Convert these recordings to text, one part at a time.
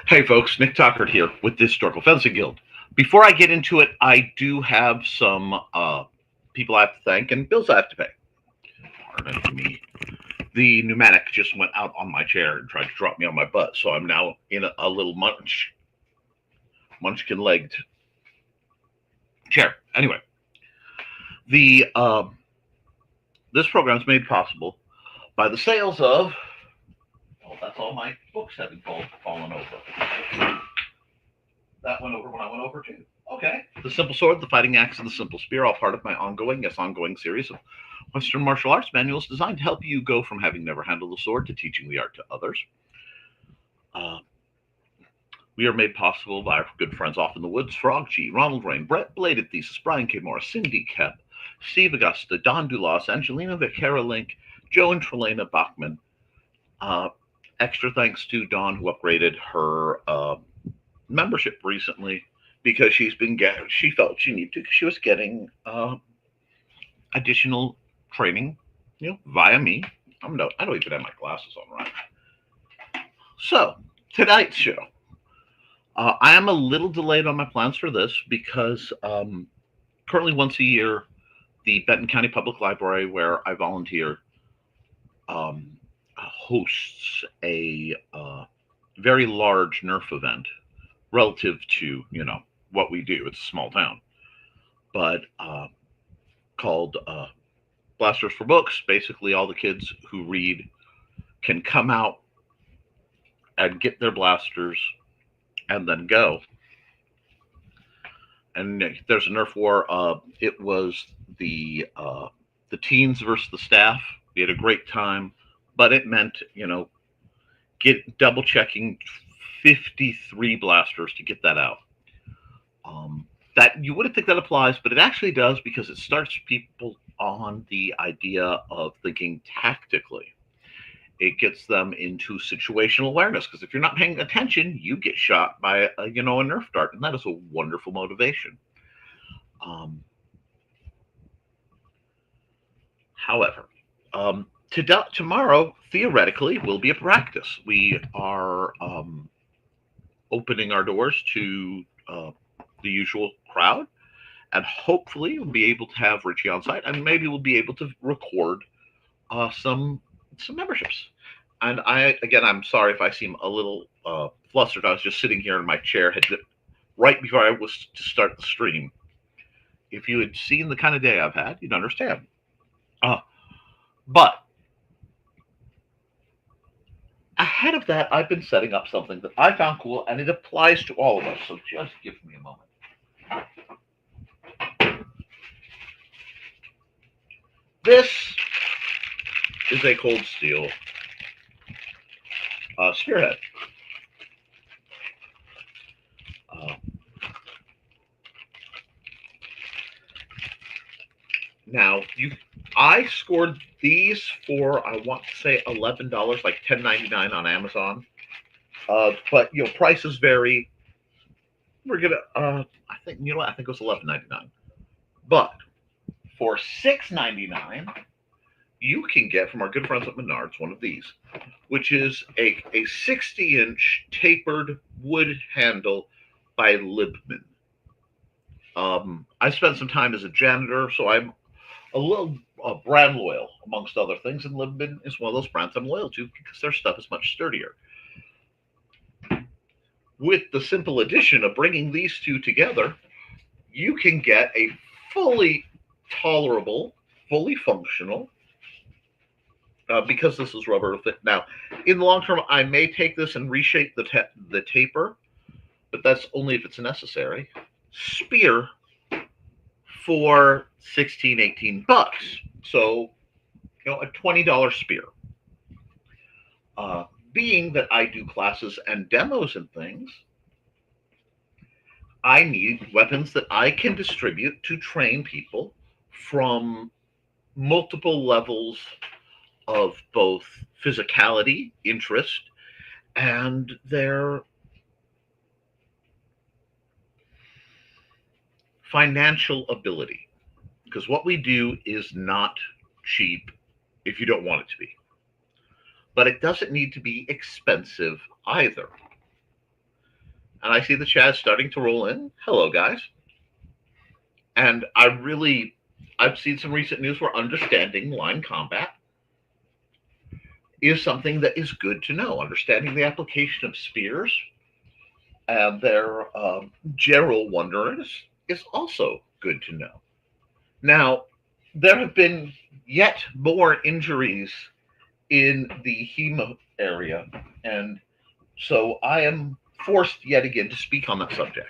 Hey folks, Nick Tuckert here with the Historical Fencing Guild. Before I get into it, I do have some people I have to thank and bills I have to pay. Pardon me. The pneumatic just went out on my chair and tried to drop me on my butt, so I'm now in a little munchkin-legged chair. Anyway, the this program is made possible by the sales of. Oh, that's all my books having fallen over. That went over when I went over too. Okay. The Simple Sword, The Fighting Axe, and The Simple Spear, all part of my ongoing series of Western martial arts manuals designed to help you go from having never handled a sword to teaching the art to others. We are made possible by our good friends off in the woods, Frog G, Ronald, Riehn, Brett, Bladed Thesis, Brian K. Morris, Cindy Koepp, Steve Agosto, Don Dulas, Angelina, Vaquera-Linke, Joe and Trilaina, Bachman. Extra thanks to Dawn, who upgraded her membership recently because she felt she needed to. She was getting additional training, via me. I don't even have my glasses on right. So tonight's show, I am a little delayed on my plans for this because currently once a year, the Benton County Public Library, where I volunteer, hosts a very large Nerf event relative to what we do. It's a small town, but called Blasters for Books. Basically, all the kids who read can come out and get their blasters and then go. And there's a Nerf war. It was the teens versus the staff. We had a great time, but it meant get double checking 53 blasters to get that out. That you wouldn't think that applies, but it actually does because it starts people on the idea of thinking tactically. It gets them into situational awareness because if you're not paying attention, you get shot by a Nerf dart, and that is a wonderful motivation. However, tomorrow theoretically will be a practice. We are opening our doors to the usual crowd, and hopefully we'll be able to have Richie on site, and maybe we'll be able to record some memberships. And I'm sorry if I seem a little flustered. I was just sitting here in my chair right before I was to start the stream. If you had seen the kind of day I've had, you'd understand. But ahead of that, I've been setting up something that I found cool, and it applies to all of us. So just give me a moment. This is a cold steel spearhead. Now, I scored these for, I want to say $11, like $10.99 on Amazon. But prices vary. We're gonna I think it was $11.99. But for $6.99, you can get from our good friends at Menards one of these, which is a 60-inch tapered wood handle by Liebman. I spent some time as a janitor, so I'm a little brand loyal, amongst other things, and Liebman is one of those brands I'm loyal to because their stuff is much sturdier. With the simple addition of bringing these two together, you can get a fully tolerable, fully functional, because this is rubber. Now, in the long term, I may take this and reshape the taper, but that's only if it's necessary. Spear for $16-18. So, a $20 spear. Being that I do classes and demos and things, I need weapons that I can distribute to train people from multiple levels of both physicality, interest, and their financial ability. Because what we do is not cheap if you don't want it to be. But it doesn't need to be expensive either. And I see the chat starting to roll in. Hello, guys. And I've seen some recent news where understanding line combat is something that is good to know. Understanding the application of spears and their general wonders is also good to know. Now, there have been yet more injuries in the hemo area, and so I am forced yet again to speak on that subject.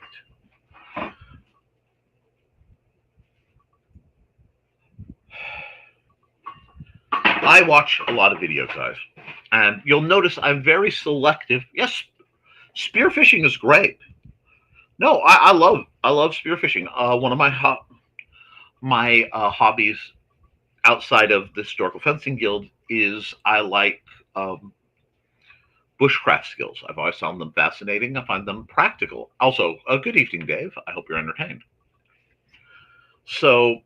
I watch a lot of videos, guys, and you'll notice I'm very selective. Yes, spearfishing is great. No, I love spearfishing. One of my hobbies outside of the historical fencing guild is I like bushcraft skills. I've always found them fascinating. I find them practical. Also, a good evening, Dave. I hope you're entertained. So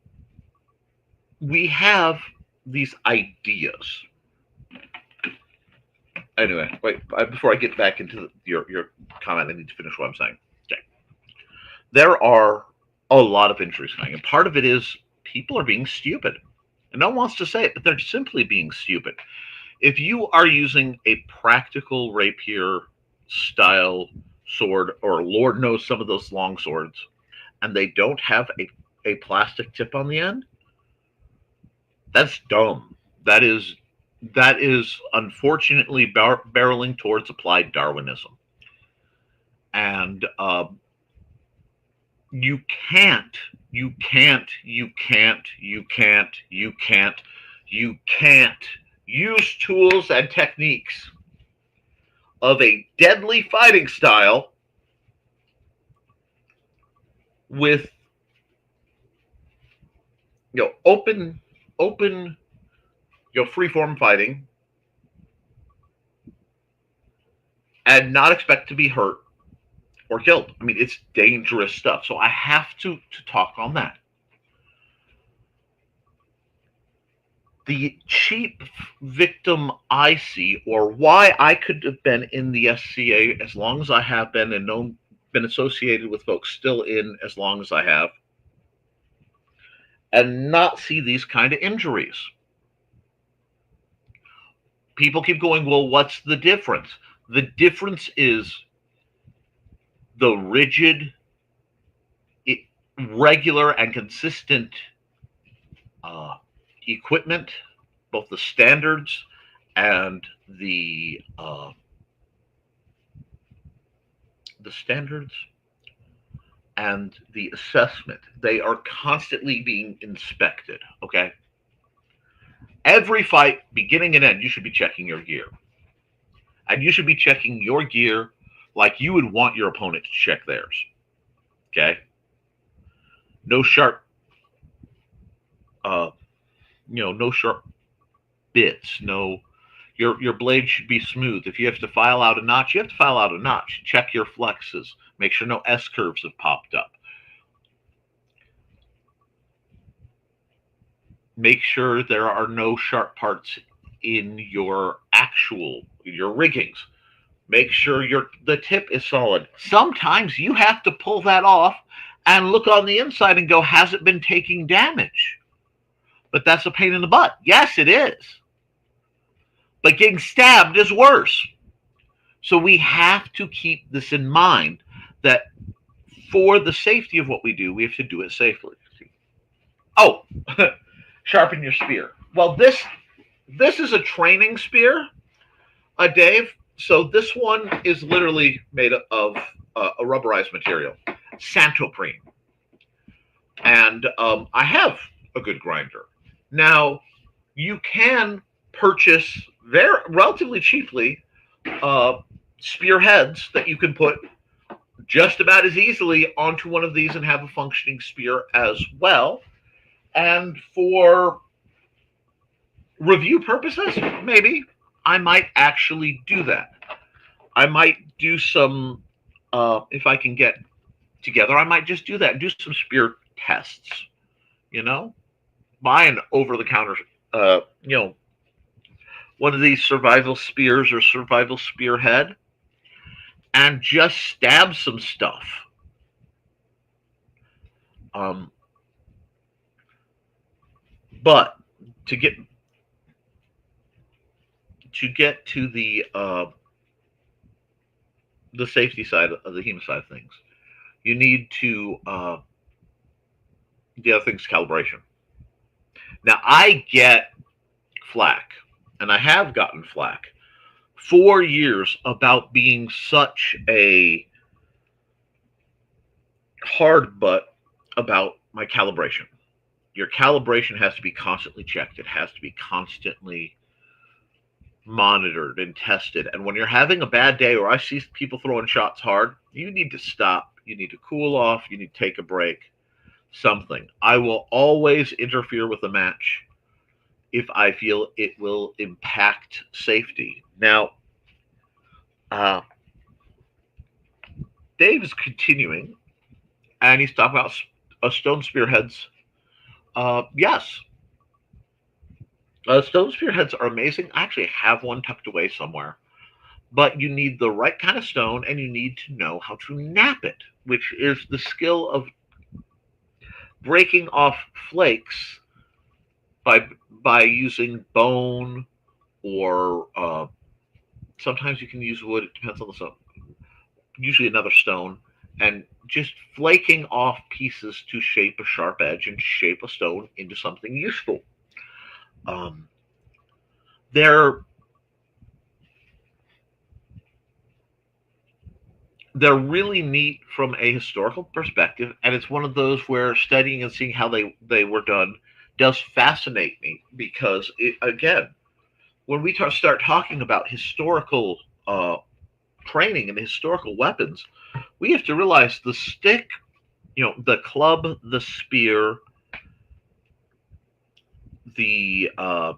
we have these ideas. Anyway, wait. Before I get back into your comment, I need to finish what I'm saying. Okay. There are a lot of injuries coming, and part of it is people are being stupid. And no one wants to say it, but they're simply being stupid. If you are using a practical rapier style sword, or Lord knows some of those long swords, and they don't have a plastic tip on the end, that's dumb. That is unfortunately barreling towards applied Darwinism, and you can't, you can't, you can't, you can't, you can't, you can't use tools and techniques of a deadly fighting style with open free-form fighting and not expect to be hurt or killed. I mean, it's dangerous stuff. So I have to talk on that. The cheap victim I see, or why I could have been in the SCA as long as I have been and been associated with folks still in as long as I have, and not see these kind of injuries. People keep going, well, what's the difference? The difference is the rigid, regular, and consistent equipment, both the standards and the standards and the assessment. They are constantly being inspected. Okay. Every fight, beginning and end, you should be checking your gear. And you should be checking your gear like you would want your opponent to check theirs. Okay? No sharp, no sharp bits. No, your blade should be smooth. If you have to file out a notch, you have to file out a notch. Check your flexes. Make sure no S curves have popped up. Make sure there are no sharp parts in your riggings. Make sure the tip is solid. Sometimes you have to pull that off and look on the inside and go, has it been taking damage? But that's a pain in the butt. Yes, it is. But getting stabbed is worse. So we have to keep this in mind, that for the safety of what we do, we have to do it safely. Oh, sharpen your spear. Well, this is a training spear, Dave. So this one is literally made of a rubberized material, Santoprene. And I have a good grinder. Now, you can purchase relatively cheaply spearheads that you can put just about as easily onto one of these and have a functioning spear as well. And for review purposes, maybe I might actually do that. I might do some, if I can get together, I might just do that and do some spear tests, buy an over-the-counter, one of these survival spears or survival spearhead, and just stab some stuff. Um, but to get to the safety side of the heme side of things, you need to the other thing's calibration. Now I get flack, and I have gotten flack for years about being such a hard butt about my calibration. Your calibration has to be constantly checked. It has to be constantly monitored and tested. And when you're having a bad day, or I see people throwing shots hard, you need to stop. You need to cool off. You need to take a break. Something. I will always interfere with a match if I feel it will impact safety. Now, uh, Dave is continuing, and he's talking about stone spearheads. Yes, stone spearheads are amazing. I actually have one tucked away somewhere. But you need the right kind of stone, and you need to know how to nap it, which is the skill of breaking off flakes by using bone, or sometimes you can use wood. It depends on the stone. Usually another stone, and just flaking off pieces to shape a sharp edge and shape a stone into something useful. Um, they're they're really neat from a historical perspective, and it's one of those where studying and seeing how they were done does fascinate me, because again, when we start talking about historical training and historical weapons, we have to realize the stick, the club, the spear, the uh,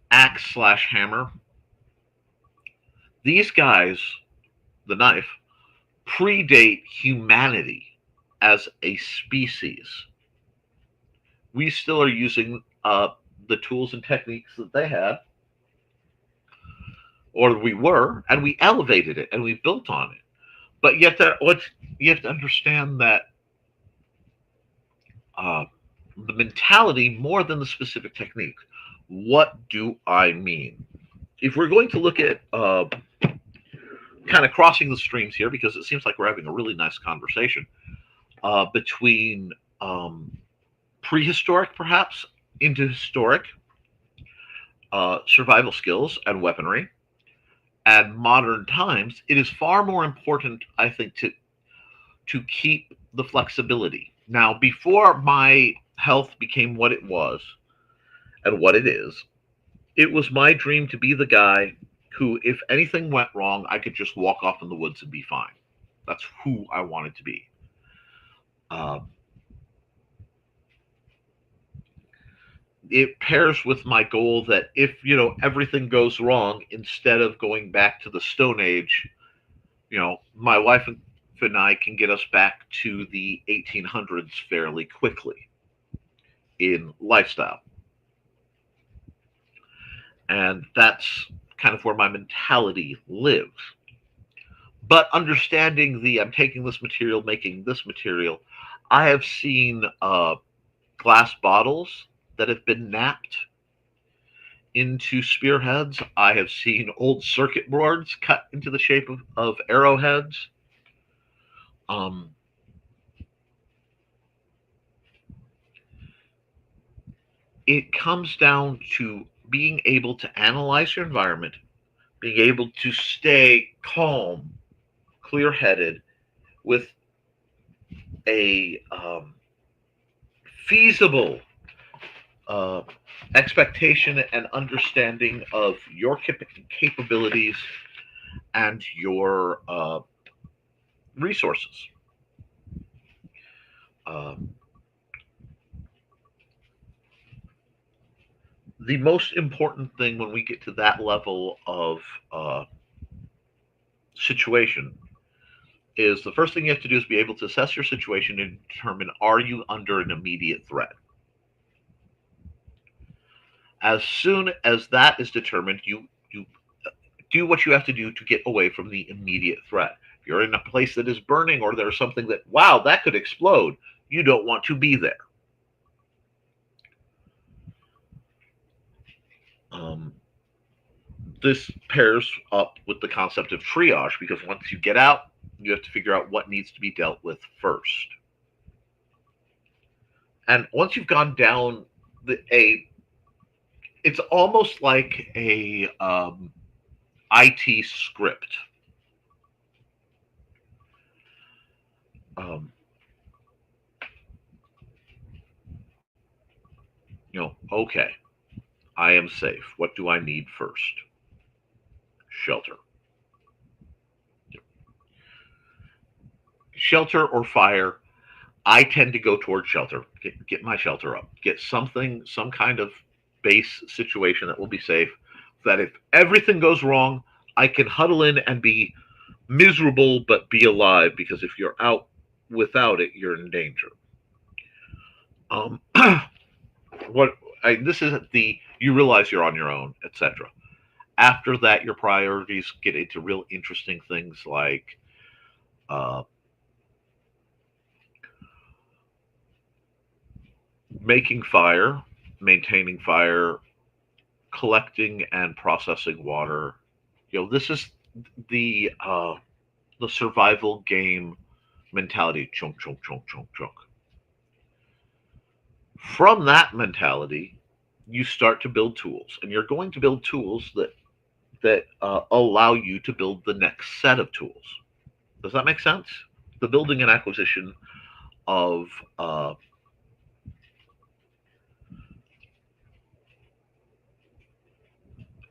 axe slash hammer. These guys, the knife, predate humanity as a species. We still are using the tools and techniques that they had, or we were, and we elevated it and we built on it. But you have to understand that uh, the mentality more than the specific technique. What do I mean? If we're going to look at kind of crossing the streams here, because it seems like we're having a really nice conversation between prehistoric, perhaps, into historic survival skills and weaponry, and modern times, it is far more important, I think, to keep the flexibility. Now, before my health became what it was and what it is, it was my dream to be the guy who, if anything went wrong, I could just walk off in the woods and be fine. That's who I wanted to be. Um, it pairs with my goal that if everything goes wrong, instead of going back to the Stone Age, my wife and I can get us back to the 1800s fairly quickly in lifestyle. And that's kind of where my mentality lives. But understanding I'm taking this material, making this material, I have seen glass bottles that have been napped into spearheads. I have seen old circuit boards cut into the shape of arrowheads. It comes down to being able to analyze your environment, being able to stay calm, clear-headed, with a feasible expectation and understanding of your capabilities and your resources. The most important thing when we get to that level of situation is the first thing you have to do is be able to assess your situation and determine, are you under an immediate threat? As soon as that is determined, you do what you have to do to get away from the immediate threat. If you're in a place that is burning or there's something that, wow, that could explode, you don't want to be there. This pairs up with the concept of triage, because once you get out, you have to figure out what needs to be dealt with first. And once you've gone down it's almost like a IT script. Okay, I am safe. What do I need first? Shelter. Shelter or fire. I tend to go towards shelter. Get my shelter up. Get some kind of base situation that will be safe. That if everything goes wrong, I can huddle in and be miserable but be alive, because if you're out without it, you're in danger. This isn't you realize you're on your own, etc. After that, your priorities get into real interesting things like making fire, maintaining fire, collecting and processing water. This is the survival game mentality. Chunk, chunk, chunk, chunk, chunk. From that mentality, you start to build tools, and you're going to build tools that allow you to build the next set of tools. Does that make sense? The building and acquisition of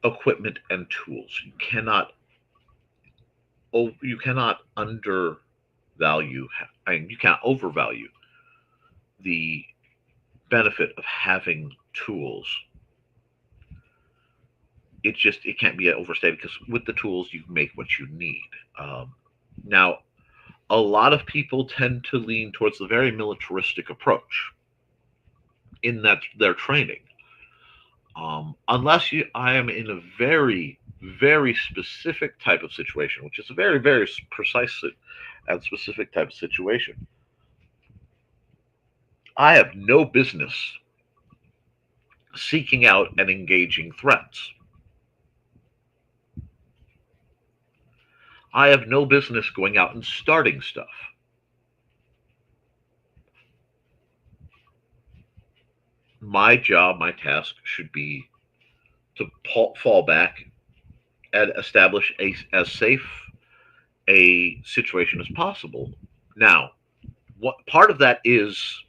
equipment and tools. You cannot undervalue, you can't overvalue the benefit of having tools. It can't be overstated, because with the tools you make what you need. Now, a lot of people tend to lean towards the very militaristic approach in that their training. Unless I am in a very, very specific type of situation, which is a very, very precise and specific type of situation, I have no business seeking out and engaging threats. I have no business going out and starting stuff. My job, my task should be to fall back and establish as safe a situation as possible. Now, what part of that is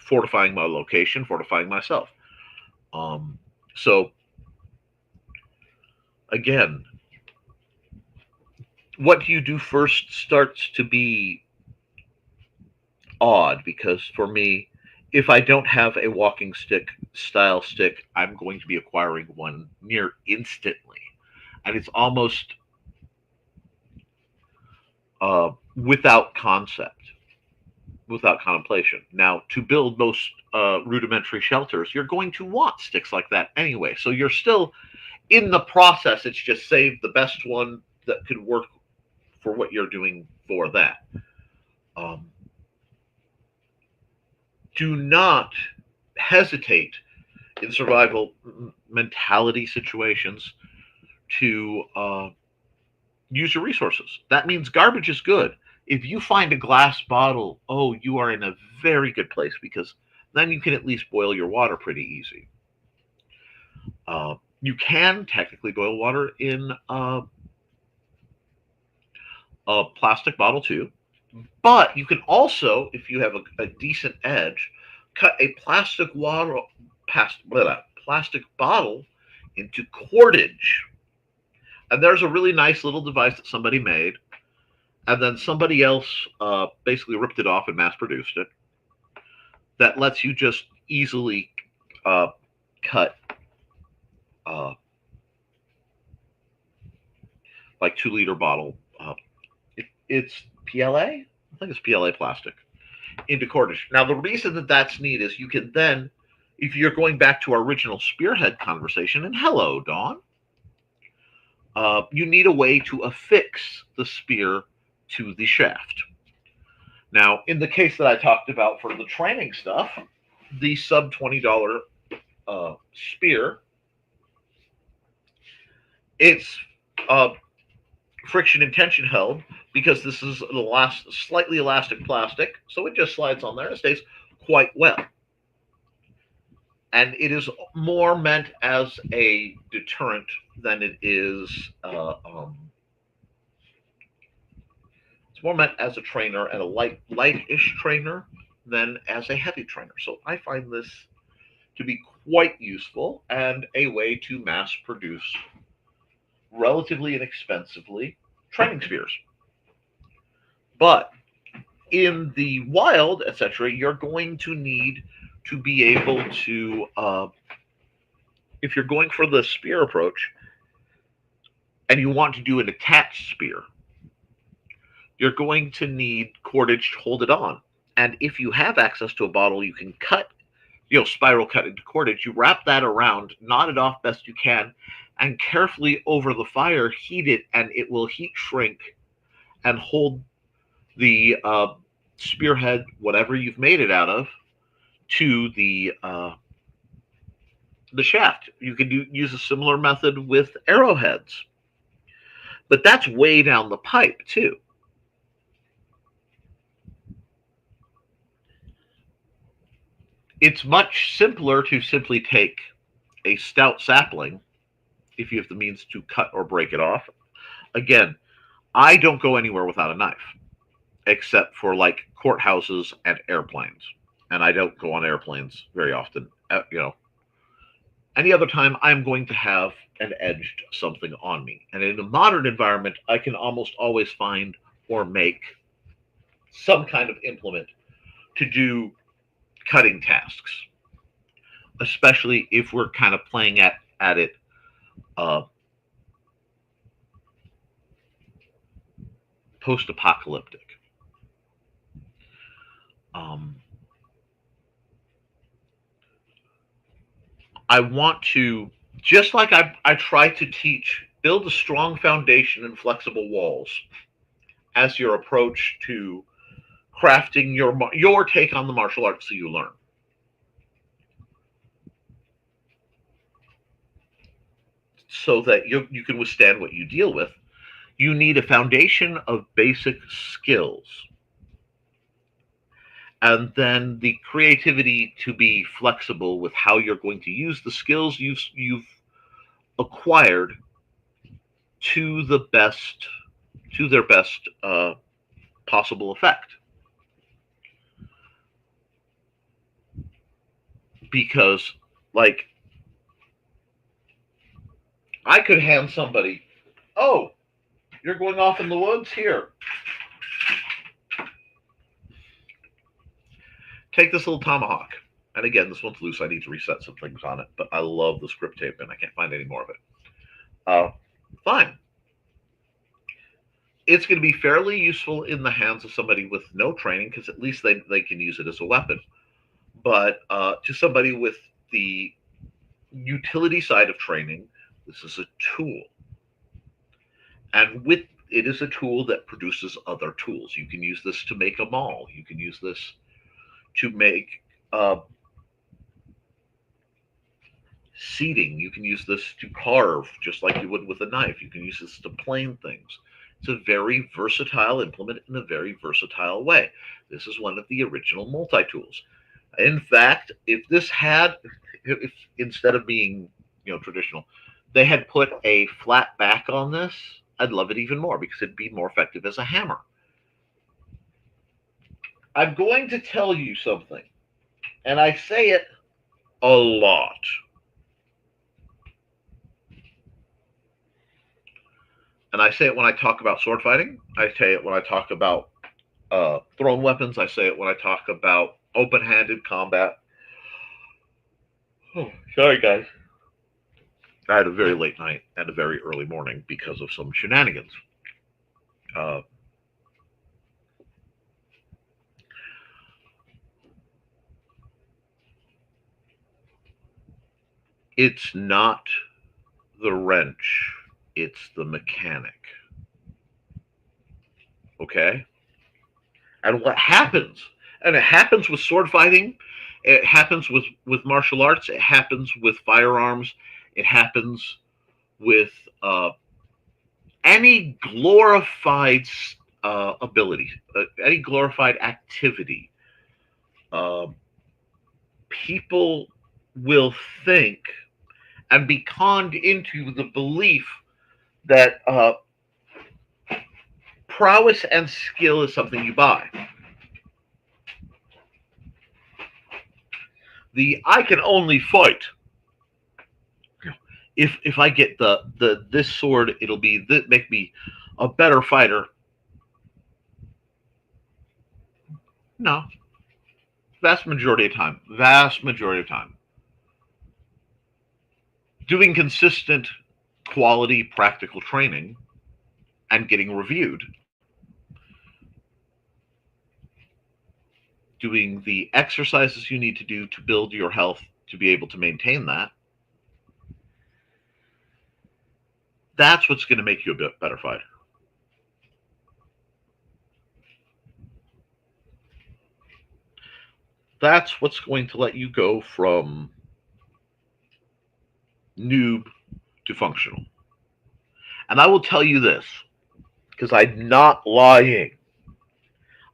fortifying my location, fortifying myself. So again, what do you do first starts to be odd, because for me, if I don't have a walking stick style stick, I'm going to be acquiring one near instantly. And it's almost without concept, without contemplation. Now, to build most rudimentary shelters, you're going to want sticks like that anyway. So you're still in the process. It's just save the best one that could work for what you're doing for that. Do not hesitate in survival mentality situations to use your resources. That means garbage is good. If you find a glass bottle, you are in a very good place, because then you can at least boil your water pretty easy. You can technically boil water in a plastic bottle too, but you can also, if you have a decent edge, cut a plastic bottle into cordage. And there's a really nice little device that somebody made, and then somebody else basically ripped it off and mass produced it, that lets you just easily cut like 2-liter bottle. It's PLA? I think it's PLA plastic into cordage. Now, the reason that that's neat is you can then, if you're going back to our original spearhead conversation, and hello, Dawn. you need a way to affix the spear to the shaft. Now, in the case that I talked about for the training stuff, the sub $20 spear, it's uh, friction and tension held because this is slightly elastic plastic, so it just slides on there and stays quite well. And it is more meant as a deterrent than it is. It's more meant as a trainer and a light-ish trainer than as a heavy trainer. So I find this to be quite useful and a way to mass produce relatively inexpensively training spears. But in the wild, etc., you're going to need to be able to, if you're going for the spear approach and you want to do an attached spear, you're going to need cordage to hold it on. And if you have access to a bottle, you can cut, spiral cut into cordage. You wrap that around, knot it off best you can, and carefully over the fire heat it, and it will heat shrink and hold the spearhead, whatever you've made it out of, to the shaft. You can use a similar method with arrowheads, but that's way down the pipe too. It's much simpler to simply take a stout sapling, if you have the means to cut or break it off. Again, I don't go anywhere without a knife, except for like courthouses and airplanes. And I don't go on airplanes very often. Any other time, I'm going to have an edged something on me. And in a modern environment, I can almost always find or make some kind of implement to do cutting tasks, especially if we're kind of playing at it post-apocalyptic. I want to, just like I try to teach, build a strong foundation and flexible walls as your approach to crafting your take on the martial arts that you learn. So that you can withstand what you deal with. You need a foundation of basic skills. And then the creativity to be flexible with how you're going to use the skills you've acquired to their best possible effect. Because, like, I could hand somebody, oh, you're going off in the woods? Here. Take this little tomahawk. And again, this one's loose. I need to reset some things on it. But I love the script tape, and I can't find any more of it. Fine. It's going to be fairly useful in the hands of somebody with no training, because at least they can use it as a weapon. But to somebody with the utility side of training, this is a tool. And it is a tool that produces other tools. You can use this to make a maul. You can use this to make seating. You can use this to carve, just like you would with a knife. You can use this to plane things. It's a very versatile implement in a very versatile way. This is one of the original multi-tools. In fact, if instead of being traditional, they had put a flat back on this, I'd love it even more because it'd be more effective as a hammer. I'm going to tell you something, and I say it a lot. And I say it when I talk about sword fighting. I say it when I talk about thrown weapons. I say it when I talk about open-handed combat. Oh, sorry, guys. I had a very late night and a very early morning because of some shenanigans. It's not the wrench it's the mechanic. Okay? And what happens, and it happens with sword fighting, it happens with martial arts, it happens with firearms, it happens with any glorified ability, any glorified activity. Uh, People will think and be conned into the belief that prowess and skill is something you buy. The I can only fight if I get the this sword, it'll be this, make me a better fighter. No, vast majority of time, doing consistent quality practical training and getting reviewed, doing the exercises you need to do to build your health to be able to maintain that. That's what's going to make you a bit better fighter. That's what's going to let you go from noob to functional. And I will tell you this, because I'm not lying.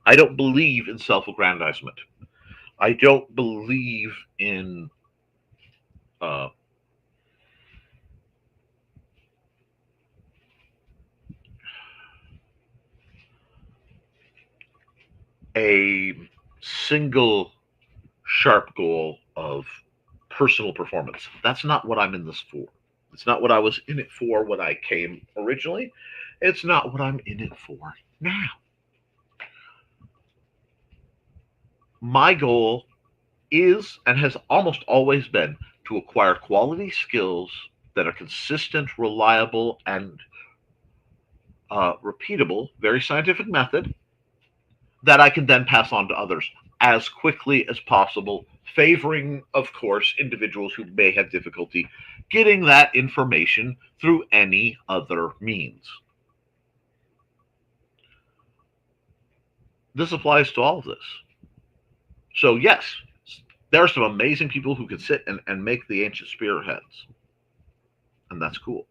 I don't believe in self-aggrandizement. I don't believe in uh, a single sharp goal of personal performance. That's not what I'm in this for. It's not what I was in it for when I came originally. It's not what I'm in it for now. My goal is and has almost always been to acquire quality skills that are consistent, reliable, and repeatable, very scientific method that I can then pass on to others as quickly as possible, favoring, of course, individuals who may have difficulty getting that information through any other means. This applies to all of this. So, yes, there are some amazing people who can sit and make the ancient spearheads, and that's cool.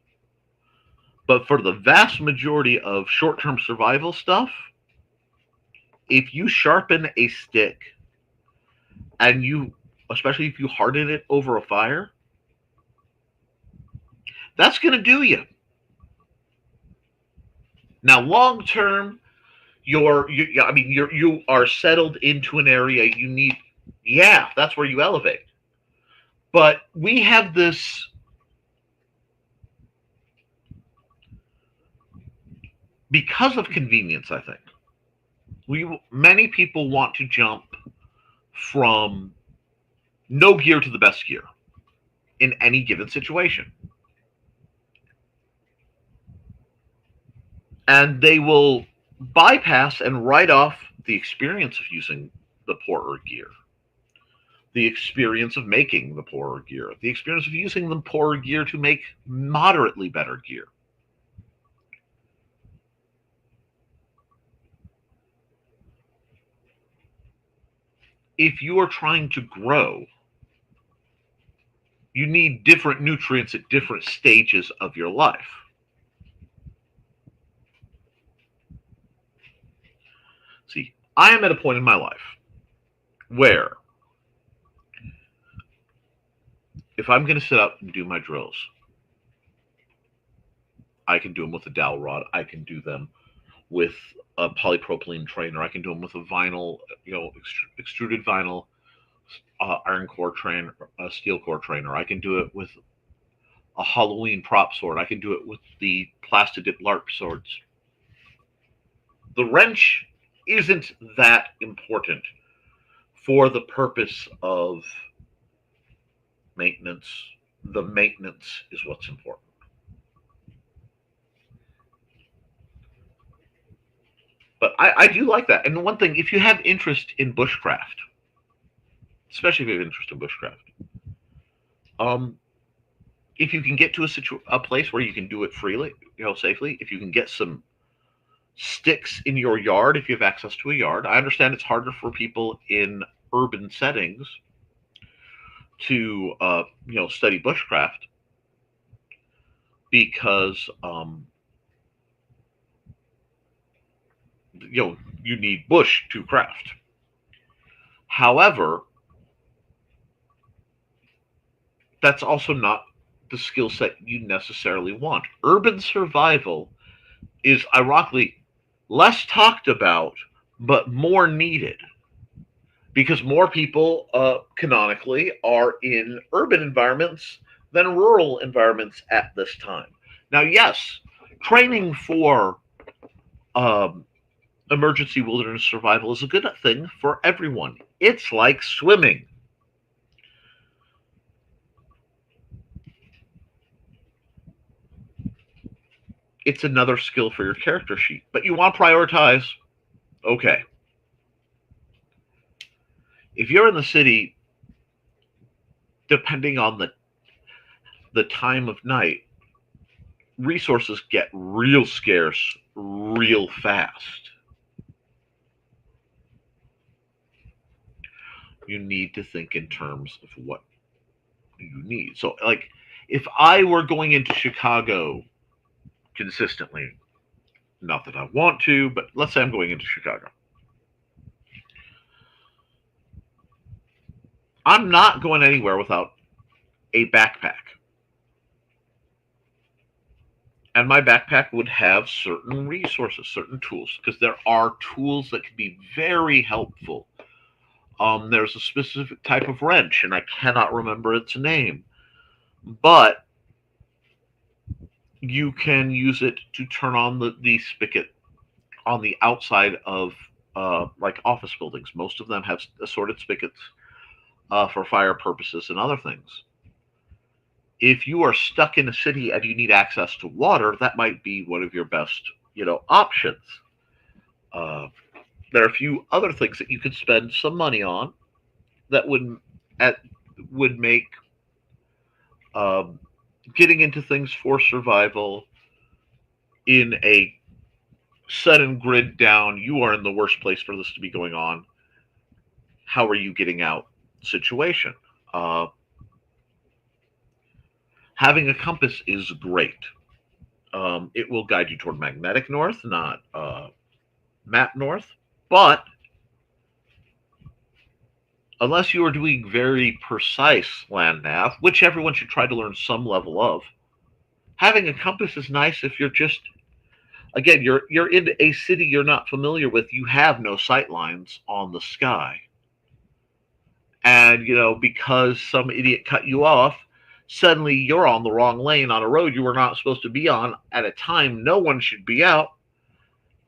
But for the vast majority of short term survival stuff, if you sharpen a stick and you, especially if you harden it over a fire, that's going to do you. Now, long term, you are settled into an area you need. Yeah, that's where you elevate. But we have this because of convenience. I think many people want to jump from no gear to the best gear in any given situation. And they will bypass and write off the experience of using the poorer gear, the experience of making the poorer gear, the experience of using the poorer gear to make moderately better gear. If you are trying to grow, you need different nutrients at different stages of your life. See, I am at a point in my life where if I'm going to sit up and do my drills, I can do them with a dowel rod. I can do them with a polypropylene trainer. I can do them with a vinyl, extruded vinyl iron core trainer, a steel core trainer. I can do it with a Halloween prop sword. I can do it with the Plastidip LARP swords. The wrench isn't that important for the purpose of maintenance. The maintenance is what's important. But I do like that. And the one thing, if you have interest in bushcraft, especially if you have interest in bushcraft, if you can get to a place where you can do it freely, safely, if you can get some sticks in your yard, if you have access to a yard. I understand it's harder for people in urban settings to, study bushcraft because, you need bush to craft. However, that's also not the skill set you necessarily want. Urban survival is ironically less talked about, but more needed because more people canonically are in urban environments than rural environments at this time. Now, yes, training for um, emergency wilderness survival is a good thing for everyone. It's like swimming. It's another skill for your character sheet, but you want to prioritize. Okay, if you're in the city, depending on the time of night, resources get real scarce real fast. You need to think in terms of what you need. So, like, if I were going into Chicago consistently, not that I want to, but let's say I'm going into Chicago, I'm not going anywhere without a backpack. And my backpack would have certain resources, certain tools, because there are tools that can be very helpful. There's a specific type of wrench, and I cannot remember its name, but you can use it to turn on the spigot on the outside of like office buildings. Most of them have assorted spigots for fire purposes and other things. If you are stuck in a city and you need access to water, that might be one of your best, options. Uh, there are a few other things that you could spend some money on that would make um, getting into things for survival in a sudden grid down. You are in the worst place for this to be going on. How are you getting out? Situation. Uh, Having a compass is great. It will guide you toward magnetic north, not map north. But unless you are doing very precise land nav, which everyone should try to learn some level of, having a compass is nice if you're just, again, you're in a city you're not familiar with. You have no sight lines on the sky, and because some idiot cut you off, suddenly you're on the wrong lane on a road you were not supposed to be on at a time no one should be out.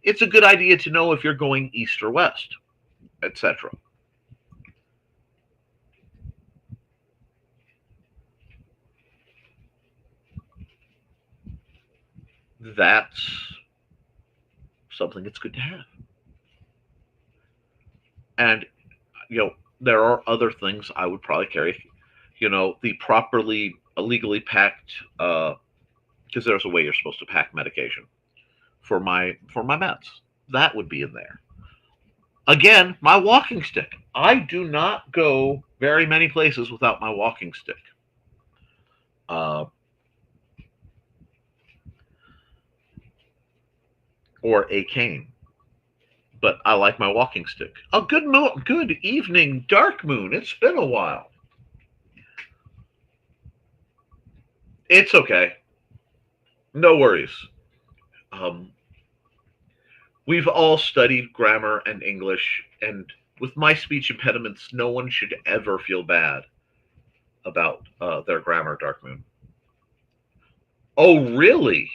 It's a good idea to know if you're going east or west, etc. That's something that's good to have. And there are other things I would probably carry. The properly legally packed, because there's a way you're supposed to pack medication for my meds. That would be in there. Again, my walking stick. I do not go very many places without my walking stick. Uh, or a cane. But I like my walking stick. Oh, good evening, Dark Moon. It's been a while. It's okay. No worries. Um, we've all studied grammar and English, and with my speech impediments, no one should ever feel bad about their grammar, Dark Moon. Oh, really?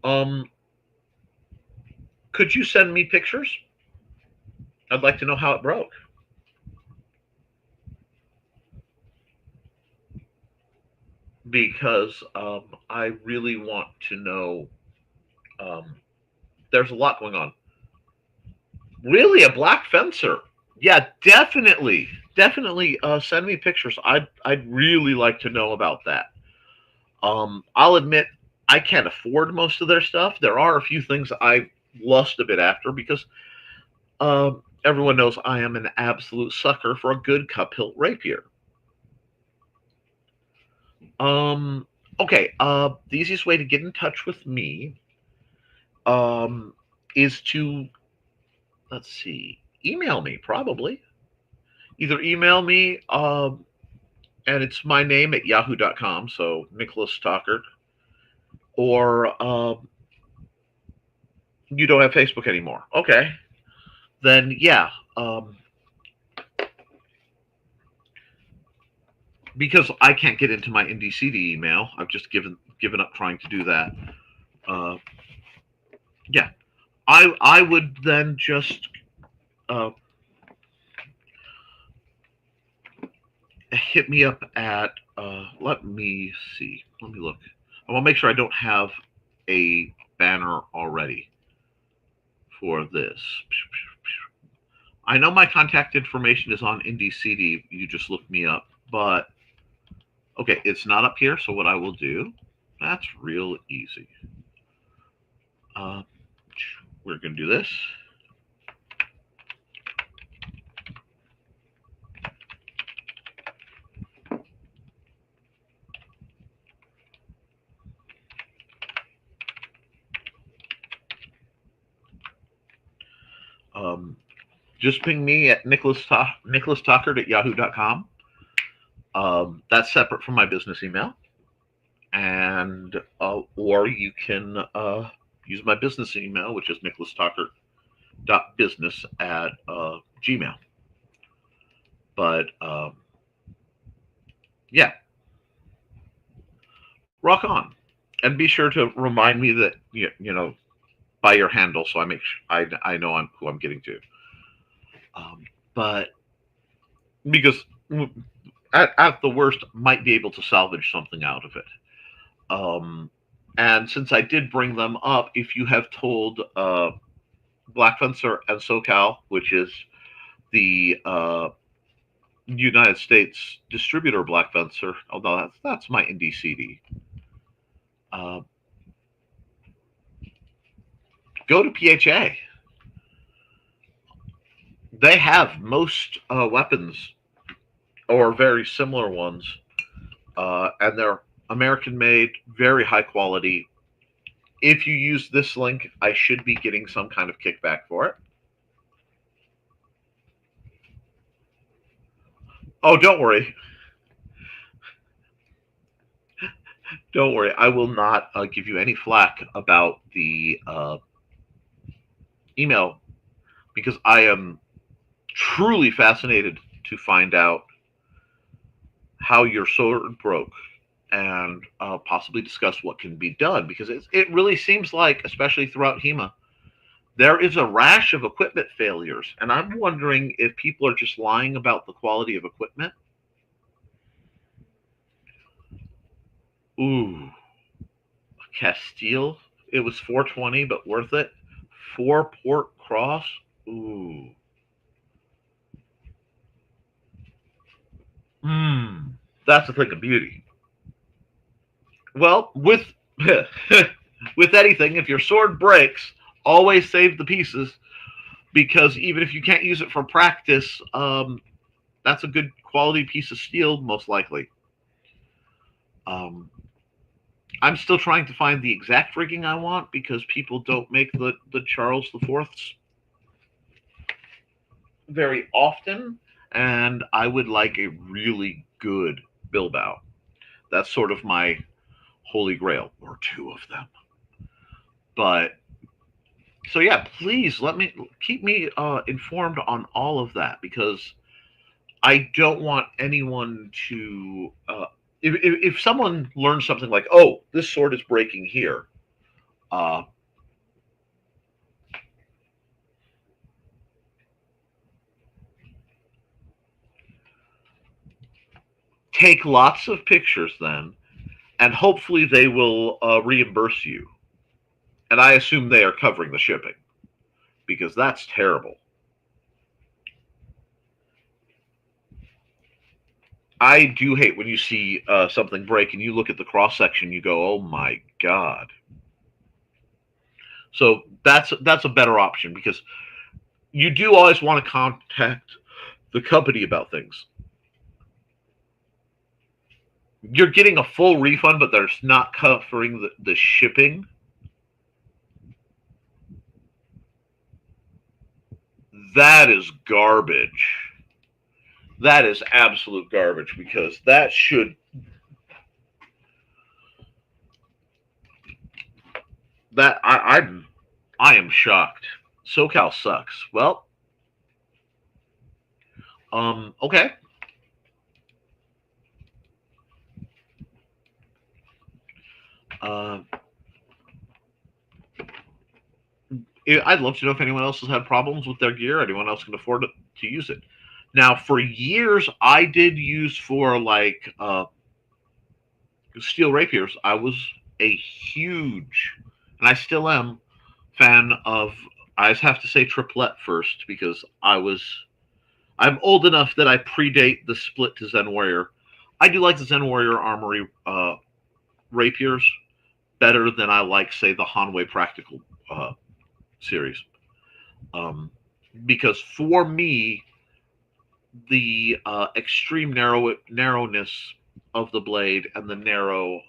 Um, could you send me pictures? I'd like to know how it broke. Because I really want to know. Um, there's a lot going on. Really, a black fencer? Yeah, definitely. Send me pictures. I'd really like to know about that. I'll admit I can't afford most of their stuff. There are a few things I lust a bit after because everyone knows I am an absolute sucker for a good cup hilt rapier. Um, okay. The easiest way to get in touch with me um, is to, let's see, email me probably. Either email me, and it's my name at yahoo.com, so Nicholas Talker, or you don't have Facebook anymore. Okay, then yeah, um, because I can't get into my IndieCD email, I've just given up trying to do that. Uh, yeah, I would then just uh, hit me up at let me see, let me look. I want to make sure I don't have a banner already for this. I know my contact information is on IndieCD. You just look me up, but okay, it's not up here. So what I will do, that's real easy. Uh, we're going to do this. Um, just ping me at Nicholas Talkert at yahoo.com. That's separate from my business email. And or you can use my business email, which is nicholastalkert.business at Gmail. But yeah, rock on. And be sure to remind me that you know by your handle, so I know who I'm getting to. But because at the worst, might be able to salvage something out of it. Um, and since I did bring them up, if you have told Black Fencer and SoCal, which is the United States distributor Black Fencer, although that's my indie CD. Uh, Go to PHA. They have most weapons or very similar ones, and they're American made, very high quality. If you use this link, I should be getting some kind of kickback for it. Oh, don't worry. Don't worry. I will not give you any flack about the email because I am truly fascinated to find out how your sword broke and possibly discuss what can be done because it really seems like, especially throughout HEMA, there is a rash of equipment failures. And I'm wondering if people are just lying about the quality of equipment. Ooh, Castile. It was 420, but worth it. Four port cross. Ooh. Hmm. That's a thing of beauty. Well, with with anything, if your sword breaks, always save the pieces because even if you can't use it for practice, that's a good quality piece of steel, most likely. Um, I'm still trying to find the exact rigging I want because people don't make the Charles the Fourths very often, and I would like a really good Bilbao. That's sort of my holy grail, or two of them. But so yeah, please let me keep me informed on all of that because I don't want anyone to. If someone learns something like, "Oh, this sword is breaking here," uh, take lots of pictures then, and hopefully they will reimburse you. And I assume they are covering the shipping because that's terrible. I do hate when you see something break and you look at the cross section, you go, "Oh my god!" So that's a better option because you do always want to contact the company about things. You're getting a full refund, but they're not covering the shipping. That is garbage. That is absolute garbage because that should that I am shocked. SoCal sucks. Well, okay. Uh, I'd love to know if anyone else has had problems with their gear. Anyone else can afford to use it. Now, for years, I did use for like steel rapiers. I was a huge, and I still am, fan of. I just have to say triplet first because I'm old enough that I predate the split to Zen Warrior. I do like the Zen Warrior Armory rapiers better than I like, say, the Hanwei Practical series. Um, because for me, the extreme narrowness of the blade and the narrow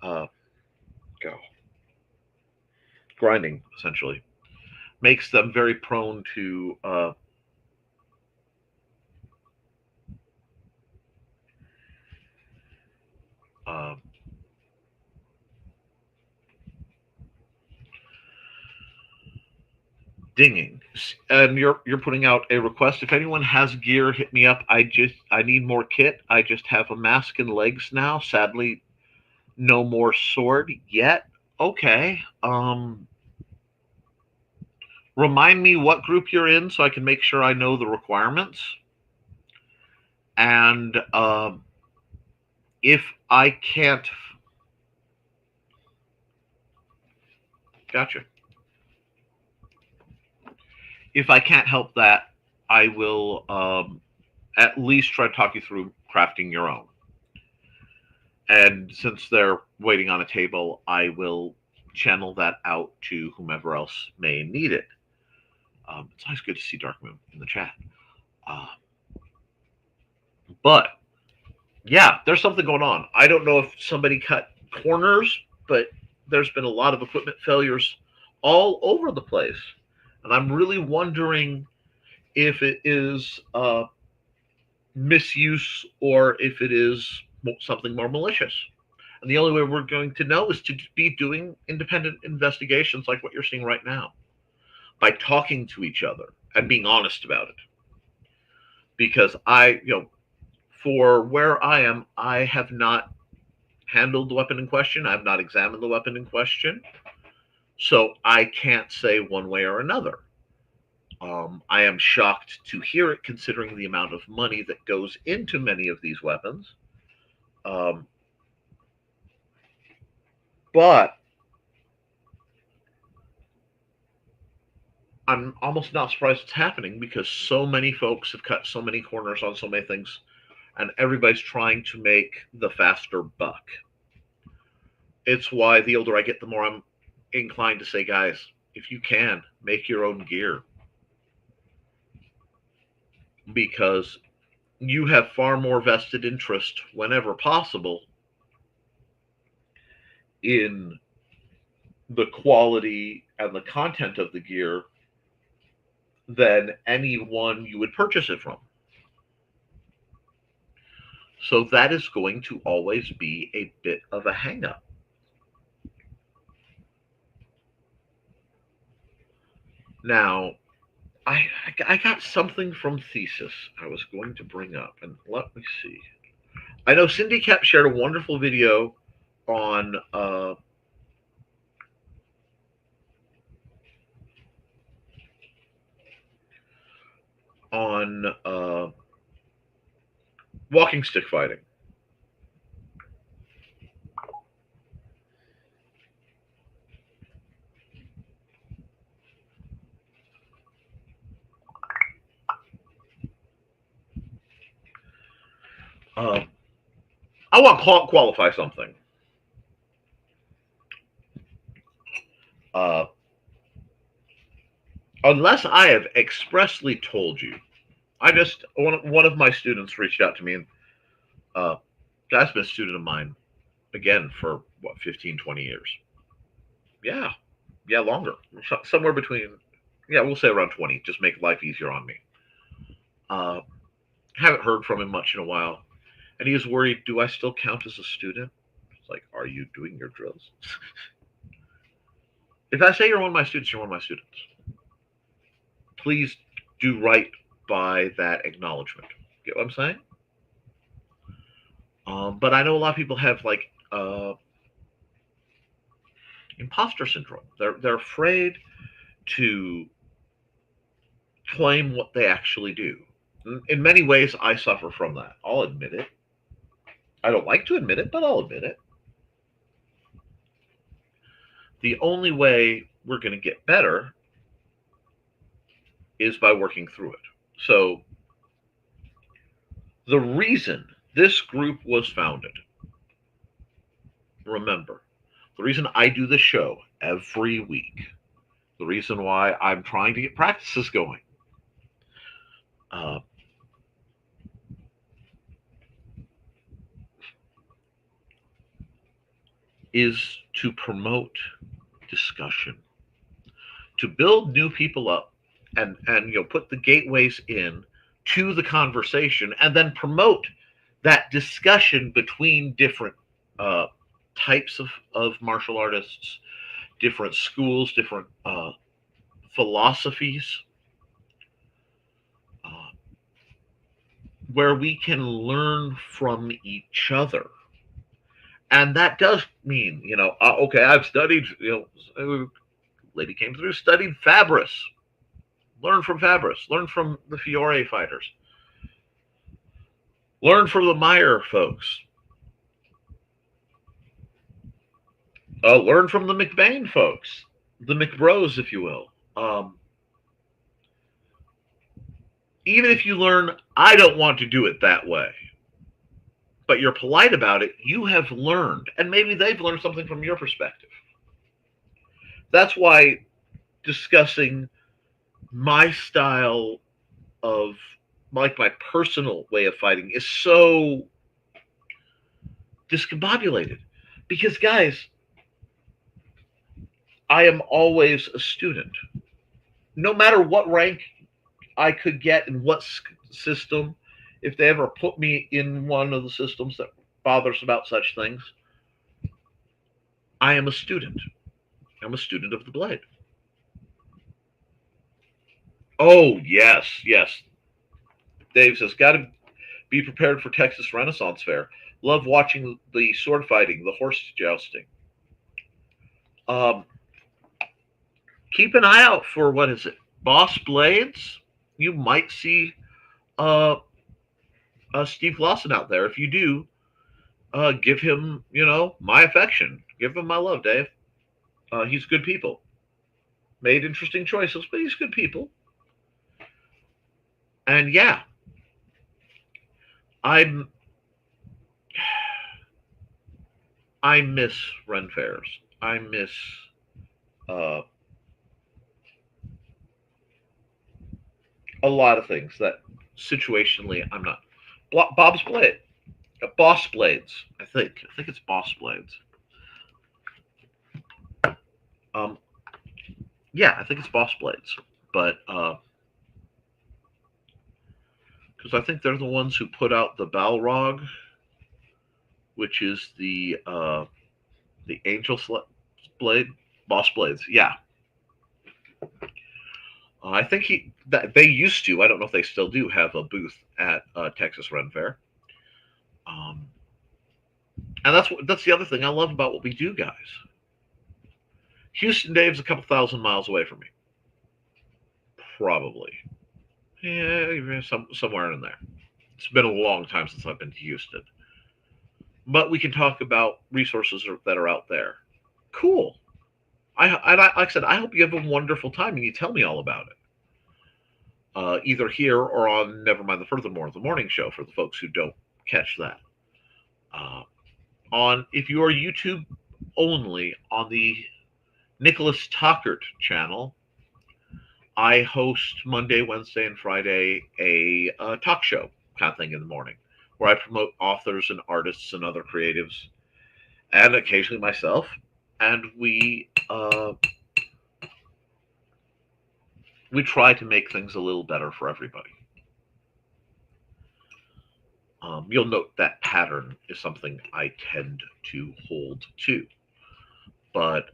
uh, go grinding essentially makes them very prone to uh, dinging. And you're putting out a request. If anyone has gear, hit me up. I need more kit. I just have a mask and legs now. Sadly, no more sword yet. Okay. Remind me what group you're in so I can make sure I know the requirements. And if I can't, gotcha. If I can't help that, I will at least try to talk you through crafting your own. And since they're waiting on a table, I will channel that out to whomever else may need it. It's always good to see Darkmoon in the chat. Uh, but yeah, there's something going on. I don't know if somebody cut corners, but there's been a lot of equipment failures all over the place. And I'm really wondering if it is misuse or if it is something more malicious. And the only way we're going to know is to be doing independent investigations like what you're seeing right now by talking to each other and being honest about it. Because for where I am, I have not handled the weapon in question. I've not examined the weapon in question. So I can't say one way or another. I am shocked to hear it considering the amount of money that goes into many of these weapons. Um, but I'm almost not surprised it's happening because so many folks have cut so many corners on so many things, and everybody's trying to make the faster buck. It's why the older I get, the more I'm inclined to say, guys, if you can, make your own gear because you have far more vested interest whenever possible in the quality and the content of the gear than anyone you would purchase it from. So that is going to always be a bit of a hangup. Now, I got something from Thesis I was going to bring up, and let me see. I know Cindy Cap shared a wonderful video on walking stick fighting. I want to qualify something. Uh, unless I have expressly told you, one of my students reached out to me, and guy's been a student of mine again for what 15, 20 years. Yeah, yeah, longer, somewhere between, yeah, we'll say around 20. Just make life easier on me. Uh, haven't heard from him much in a while, and he was worried. Do I still count as a student? It's like, are you doing your drills? If I say you're one of my students, you're one of my students. Please do right by that acknowledgement. Get what I'm saying? But I know a lot of people have like imposter syndrome. They're afraid to claim what they actually do. In many ways, I suffer from that. I'll admit it. I don't like to admit it, but I'll admit it. The only way we're going to get better is by working through it. So the reason this group was founded, remember, the reason I do this show every week, the reason why I'm trying to get practices going, is to promote discussion, to build new people up, and put the gateways in to the conversation, and then promote that discussion between different types of martial artists, different schools, different philosophies, where we can learn from each other. And that does mean, okay, I've studied, lady came through, studied Fabris. Learn from Fabris. Learn from the Fiore fighters. Learn from the Meyer folks. Learn from the McBain folks. The McBros, if you will. Even if you learn, I don't want to do it that way, but you're polite about it, you have learned, and maybe they've learned something from your perspective. That's why discussing my style of, like, my personal way of fighting is so discombobulated. Because, guys, I am always a student. No matter what rank I could get in what system, if they ever put me in one of the systems that bothers about such things, I am a student. I'm a student of the blade. Oh, yes, yes. Dave says, got to be prepared for Texas Renaissance Fair. Love watching the sword fighting, the horse jousting. Keep an eye out for, what is it, Boss Blades? You might see Steve Clausen out there. If you do, give him, my affection. Give him my love, Dave. He's good people. Made interesting choices, but he's good people. And yeah, I miss Ren Fairs. I miss a lot of things that situationally I'm not. Bob's Blade, Boss Blades. I think it's Boss Blades. Yeah, I think it's Boss Blades, but because I think they're the ones who put out the Balrog, which is the Angel Blade, Boss Blades. Yeah, I think they used to. I don't know if they still do have a booth at Texas Ren Fair. And that's the other thing I love about what we do, guys. Houston Dave's a couple thousand miles away from me, probably. Yeah, somewhere in there. It's been a long time since I've been to Houston, but we can talk about resources that are out there. Cool. Like I said, I hope you have a wonderful time and you tell me all about it. Either here or on Never Mind the Furthermore, the morning show for the folks who don't catch that. Uh, on if you are YouTube only on the Nicholas Tockert channel, I host Monday, Wednesday, and Friday a talk show kind of thing in the morning, where I promote authors and artists and other creatives, and occasionally myself, and we try to make things a little better for everybody. You'll note that pattern is something I tend to hold to, but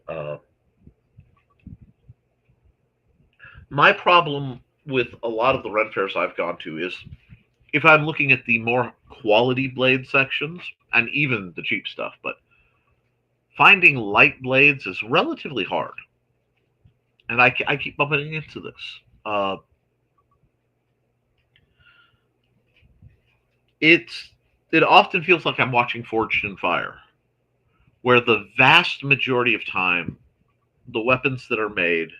my problem with a lot of the Ren fairs I've gone to is if I'm looking at the more quality blade sections and even the cheap stuff, but finding light blades is relatively hard, and I keep bumping into this. It's it often feels like I'm watching Forged in Fire, where the vast majority of time, the weapons that are made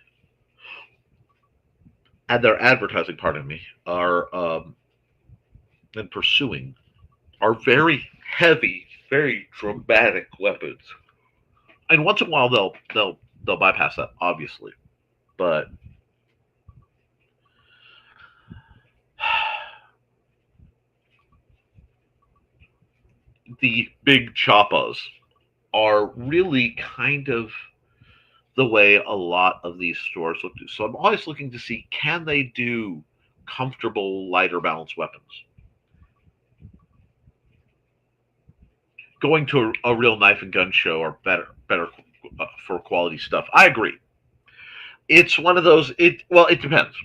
and their advertising, pardon me, are and pursuing are very heavy, very dramatic weapons. And once in a while they'll bypass that, obviously, but the big choppas are really kind of the way a lot of these stores look to. So I'm always looking to see, can they do comfortable, lighter balanced weapons? Going to a real knife and gun show are better for quality stuff. I agree. It's one of those. It depends.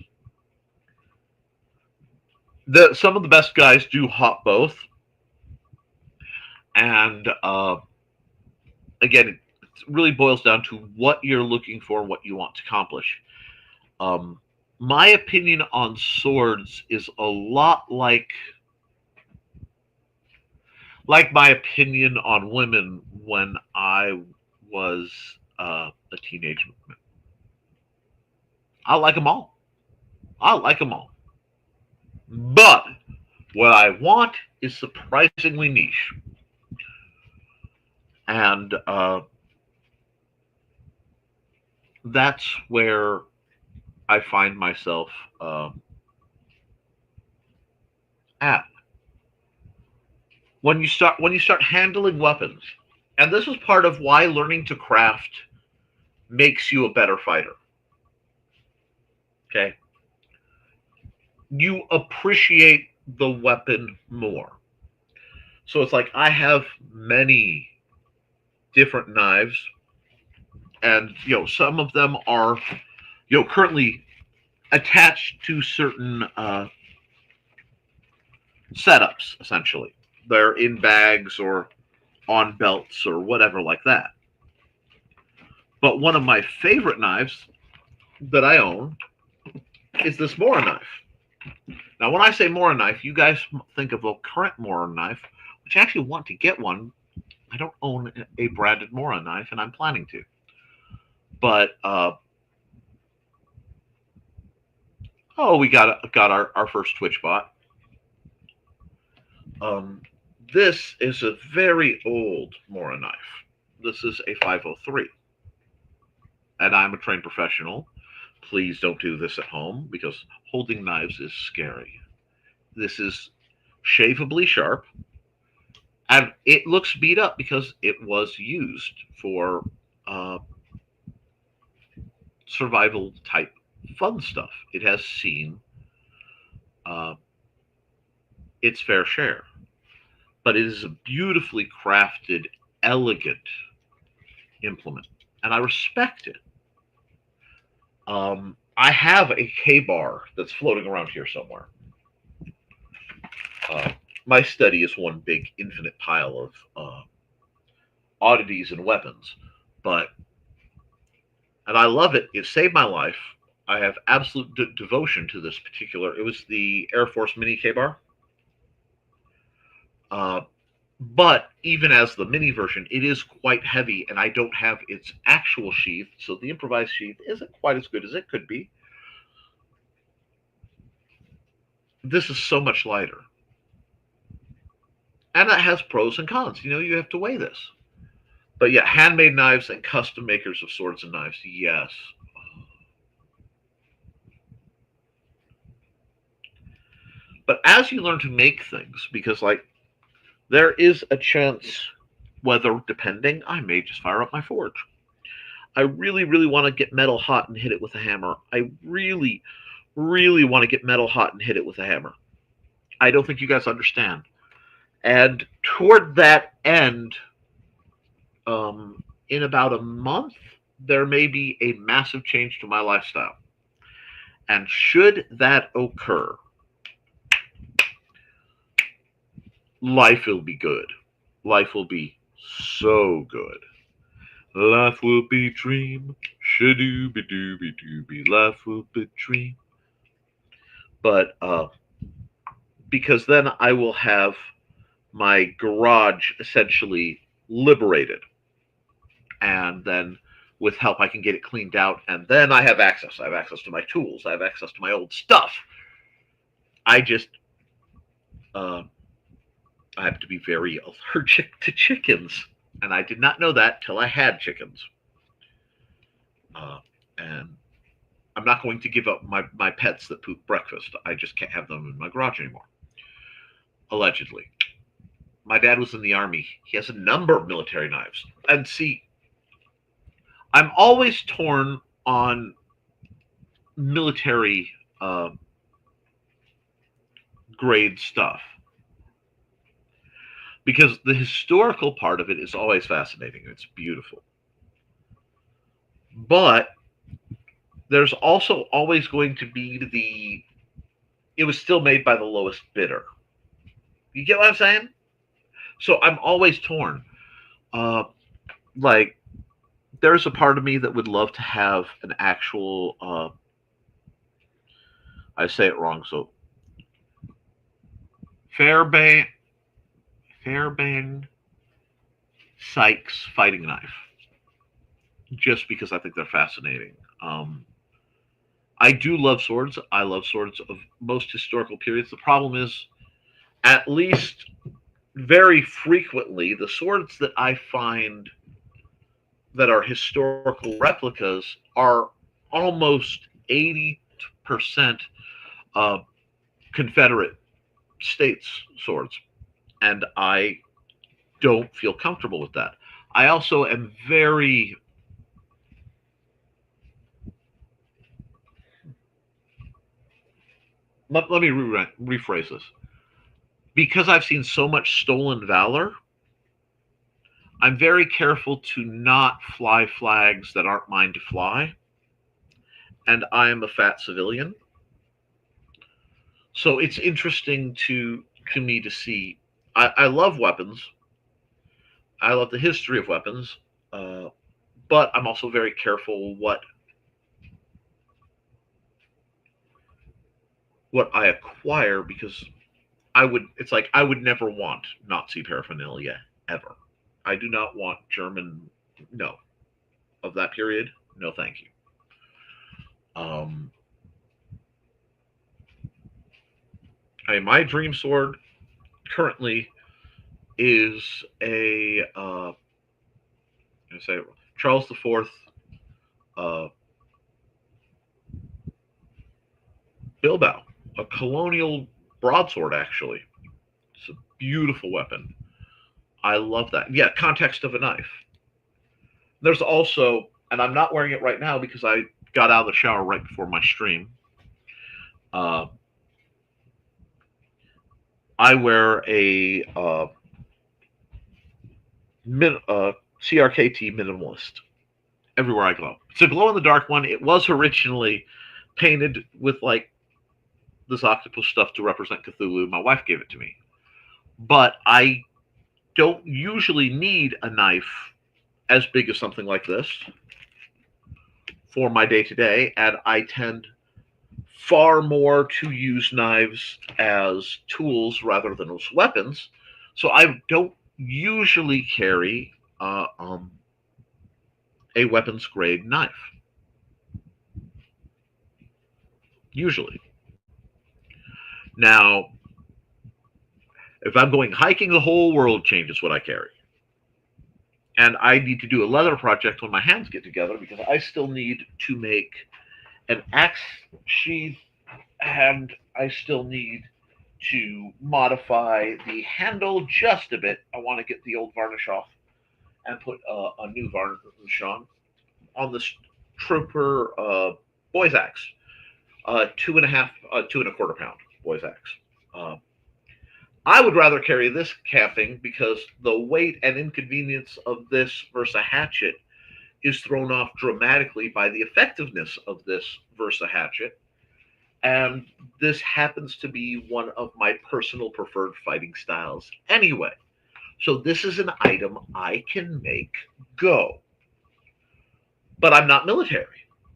Some of the best guys do hot both, and again, it really boils down to what you're looking for, what you want to accomplish. Um, my opinion on swords is a lot like my opinion on women when I was a teenager. I like them all. I like them all. But what I want is surprisingly niche. And that's where I find myself at. When you start handling weapons, and this is part of why learning to craft makes you a better fighter. Okay, you appreciate the weapon more. So it's like I have many different knives, and some of them are currently attached to certain setups. Essentially, they're in bags or on belts or whatever like that. But one of my favorite knives that I own is this Mora knife. Now, when I say Mora knife, you guys think of a current Mora knife, which I actually want to get one. I don't own a branded Mora knife, and I'm planning to. But we got our first Twitch bot. This is a very old Mora knife. This is a 503, and I'm a trained professional. Please don't do this at home because holding knives is scary. This is shaveably sharp, and it looks beat up because it was used for survival type fun stuff. It has seen its fair share, but it is a beautifully crafted, elegant implement, and I respect it. I have a K-bar that's floating around here somewhere. My study is one big infinite pile of oddities and weapons, and I love it. It saved my life. I have absolute devotion to this particular. It was the Air Force Mini K-bar. But even as the mini version, it is quite heavy, and I don't have its actual sheath, so the improvised sheath isn't quite as good as it could be. This is so much lighter. And that has pros and cons. You have to weigh this. But yeah, handmade knives and custom makers of swords and knives, yes. But as you learn to make things, because there is a chance, weather depending, I may just fire up my forge. I really, really want to get metal hot and hit it with a hammer. I really, really want to get metal hot and hit it with a hammer. I don't think you guys understand. And toward that end, in about a month, there may be a massive change to my lifestyle. And should that occur, life will be good. Life will be so good. Life will be dream, shadooby dooby dooby. Life will be dream. But because then I will have my garage essentially liberated, and then with help I can get it cleaned out, and then I have access. I have access to my tools. I have access to my old stuff. I just I have to be very allergic to chickens, and I did not know that till I had chickens. And I'm not going to give up my pets that poop breakfast. I just can't have them in my garage anymore. Allegedly. My dad was in the Army. He has a number of military knives. And see, I'm always torn on military grade stuff, because the historical part of it is always fascinating. It's beautiful. But there's also always going to be it was still made by the lowest bidder. You get what I'm saying? So I'm always torn. Like, there's a part of me that would love to have an actual, I say it wrong, so Fairbairn Sykes fighting knife, just because I think they're fascinating. I do love swords. I love swords of most historical periods. The problem is, at least very frequently, the swords that I find that are historical replicas are almost 80% Confederate States swords. And I don't feel comfortable with that. I also am very let me rephrase this. Because I've seen so much stolen valor, I'm very careful to not fly flags that aren't mine to fly. And I am a fat civilian. So it's interesting to me to see. I love weapons. I love the history of weapons. But I'm also very careful what I acquire, because it's like I would never want Nazi paraphernalia ever. I do not want German, no, of that period. No, thank you. My dream sword currently is a Charles IV Bilbao, a colonial broadsword. Actually, it's a beautiful weapon. I love that. Yeah, context of a knife. There's also, and I'm not wearing it right now because I got out of the shower right before my stream. I wear a CRKT minimalist everywhere I go. It's a glow in the dark one. It was originally painted with this octopus stuff to represent Cthulhu. My wife gave it to me. But I don't usually need a knife as big as something like this for my day-to-day, and I tend far more to use knives as tools rather than as weapons. So I don't usually carry a weapons grade knife. Usually. Now, If I'm going hiking, the whole world changes what I carry. And I need to do a leather project when my hands get together because I still need to make an axe sheath, and I still need to modify the handle just a bit. I want to get the old varnish off and put a new varnish on this Trooper boy's axe, 2.25 pound boy's axe. Uh, I would rather carry this camping because the weight and inconvenience of this versus a hatchet is thrown off dramatically by the effectiveness of this versus a hatchet. And this happens to be one of my personal preferred fighting styles anyway. So this is an item I can make go. But I'm not military.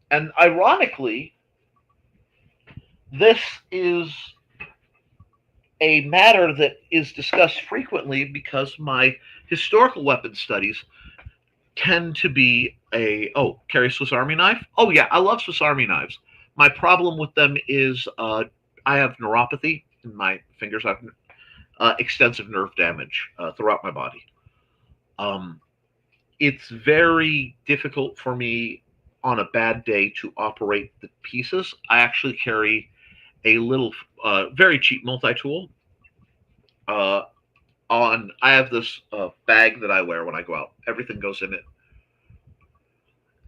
And ironically, this is a matter that is discussed frequently because my historical weapons studies tend to be carry a Swiss Army knife. Oh yeah, I love Swiss Army knives. My problem with them is I have neuropathy in my fingers. I have extensive nerve damage throughout my body. It's very difficult for me on a bad day to operate the pieces. I actually carry a little, very cheap multi-tool. I have this bag that I wear when I go out. Everything goes in it,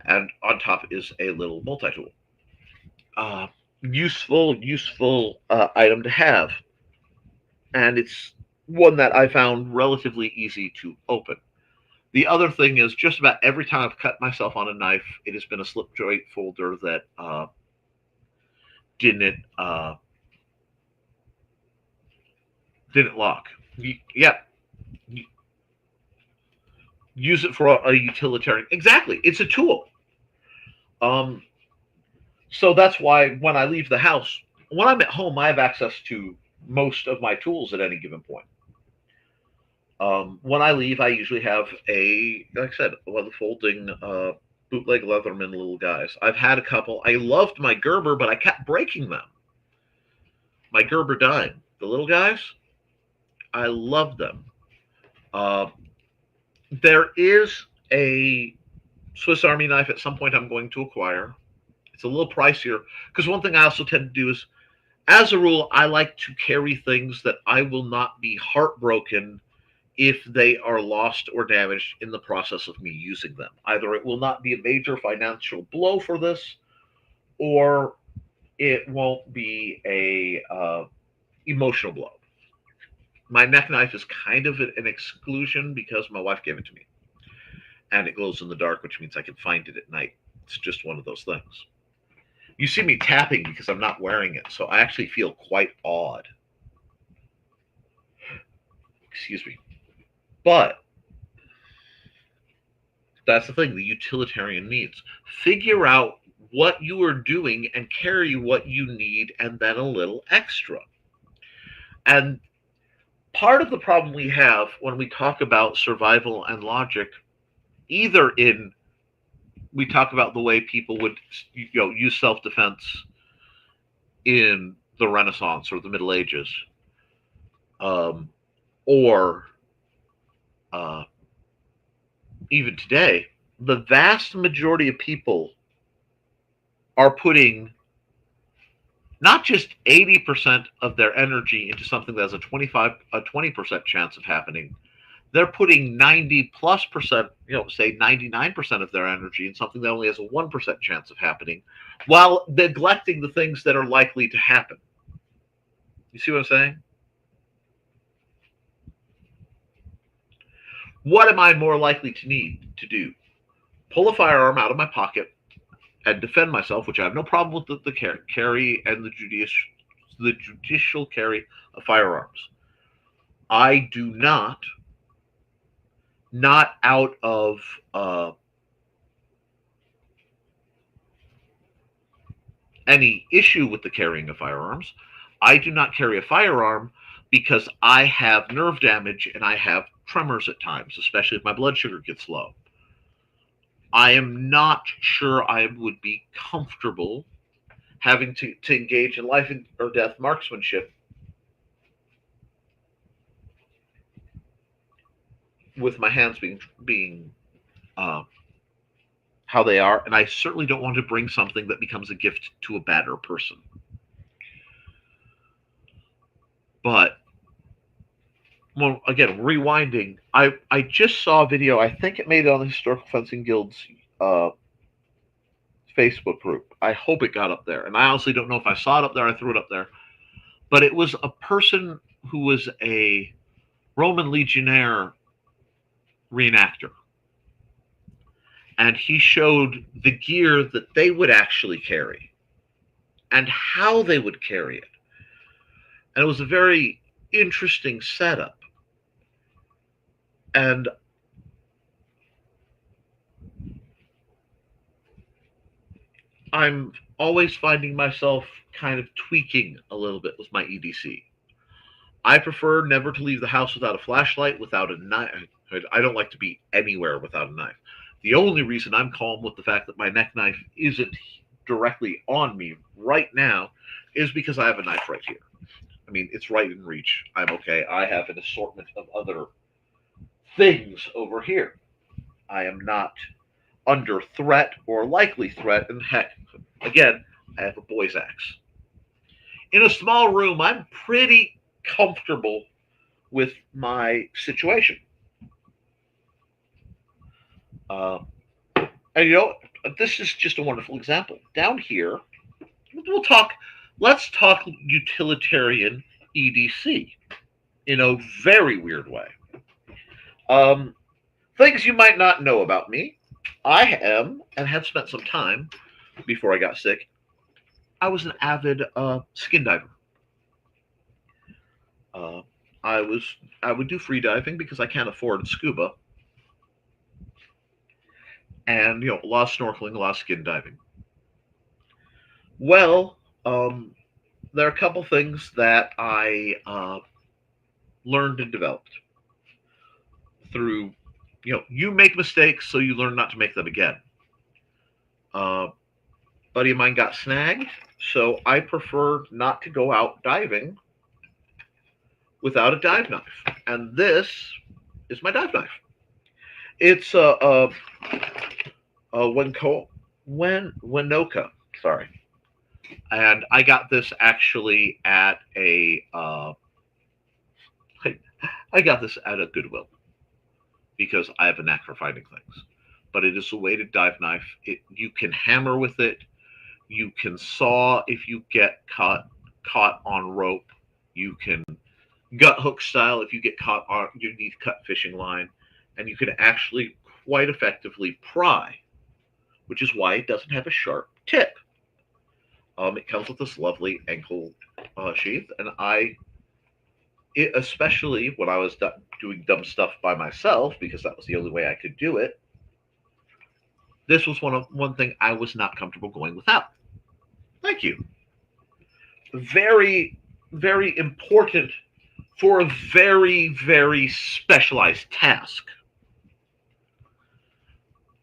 and on top is a little multi-tool. Useful item to have, and it's one that I found relatively easy to open. The other thing is, just about every time I've cut myself on a knife, it has been a slip joint folder that didn't lock. Yeah, use it for a utilitarian. Exactly, it's a tool. Um, so that's why when I leave the house, when I'm at home, I have access to most of my tools at any given point. When I leave, I usually have like I said, one of the folding bootleg Leatherman little guys. I've had a couple. I loved my Gerber, but I kept breaking them. My Gerber died. The little guys, I love them. Uh, there is a Swiss Army knife at some point I'm going to acquire. It's a little pricier because one thing I also tend to do is, as a rule, I like to carry things that I will not be heartbroken if they are lost or damaged in the process of me using them. Either it will not be a major financial blow for this, or it won't be a emotional blow. My neck knife is kind of an exclusion because my wife gave it to me, and it glows in the dark, which means I can find it at night. It's just one of those things. You see me tapping because I'm not wearing it, so I actually feel quite odd. Excuse me. But that's the thing, the utilitarian needs. Figure out what you are doing and carry what you need and then a little extra. And part of the problem we have when we talk about survival and logic, either we talk about the way people would use self-defense in the Renaissance or the Middle Ages, or even today, the vast majority of people are putting not just 80% of their energy into something that has a 20% chance of happening. They're putting 90+%, say 99% of their energy in something that only has a 1% chance of happening, while neglecting the things that are likely to happen. You see what I'm saying? What am I more likely to need to do? Pull a firearm out of my pocket and defend myself, which I have no problem with the carry and the judicial carry of firearms. I do not out of any issue with the carrying of firearms. I do not carry a firearm because I have nerve damage and I have tremors at times, especially if my blood sugar gets low. I am not sure I would be comfortable having to engage in life or death marksmanship with my hands being uh, how they are, and I certainly don't want to bring something that becomes a gift to a badder person. But well, again, rewinding, I just saw a video. I think it made it on the Historical Fencing Guild's uh, Facebook group. I hope it got up there, and I honestly don't know if I saw it up there. I threw it up there, but it was a person who was a Roman legionnaire reenactor, and he showed the gear that they would actually carry and how they would carry it, and it was a very interesting setup. And I'm always finding myself kind of tweaking a little bit with my EDC. I prefer never to leave the house without a flashlight, without a knife. I don't like to be anywhere without a knife. The only reason I'm calm with the fact that my neck knife isn't directly on me right now is because I have a knife right here. I mean, it's right in reach. I'm okay. I have an assortment of other things over here. I am not under threat or likely threat, and heck, again, I have a boy's axe. In a small room, I'm pretty comfortable with my situation. Uh, and this is just a wonderful example. Down here, we'll talk. Let's talk utilitarian EDC in a very weird way. Things you might not know about me. I am and have spent some time before I got sick. I was an avid skin diver. Uh, I would do free diving because I can't afford scuba, and a lot of snorkeling, a lot of skin diving. Well, there are a couple things that I learned and developed through. You make mistakes, so you learn not to make them again. Buddy of mine got snagged, so I prefer not to go out diving without a dive knife, and this is my dive knife. It's Wenoka, sorry, and I got this actually at a I got this at a Goodwill because I have a knack for finding things. But it is a weighted dive knife. You can hammer with it. You can saw if you get caught on rope. You can gut hook style if you get caught on underneath cut fishing line, and you can actually quite effectively pry, which is why it doesn't have a sharp tip. It comes with this lovely ankle sheath, and especially when I was doing dumb stuff by myself, because that was the only way I could do it. This was one thing I was not comfortable going without. Thank you. Very, very important for a very, very specialized task.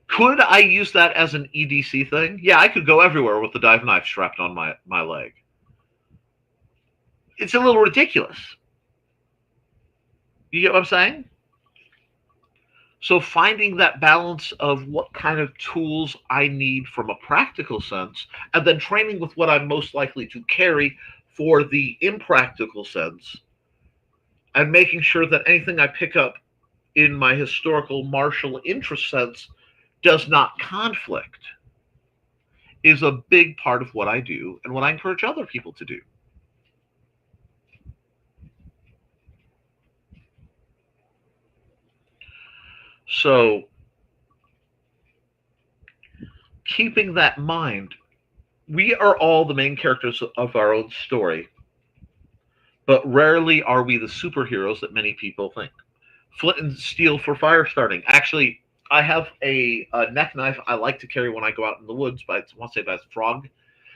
Could I use that as an EDC thing? Yeah, I could go everywhere with the dive knife strapped on my leg. It's a little ridiculous. You get what I'm saying? So finding that balance of what kind of tools I need from a practical sense, and then training with what I'm most likely to carry for the impractical sense, and making sure that anything I pick up in my historical martial interest sense does not conflict, is a big part of what I do and what I encourage other people to do. So keeping that in mind, we are all the main characters of our own story, but rarely are we the superheroes that many people think. Flint and steel for fire starting. Actually, I have a neck knife I like to carry when I go out in the woods, but I want to say that's Frog.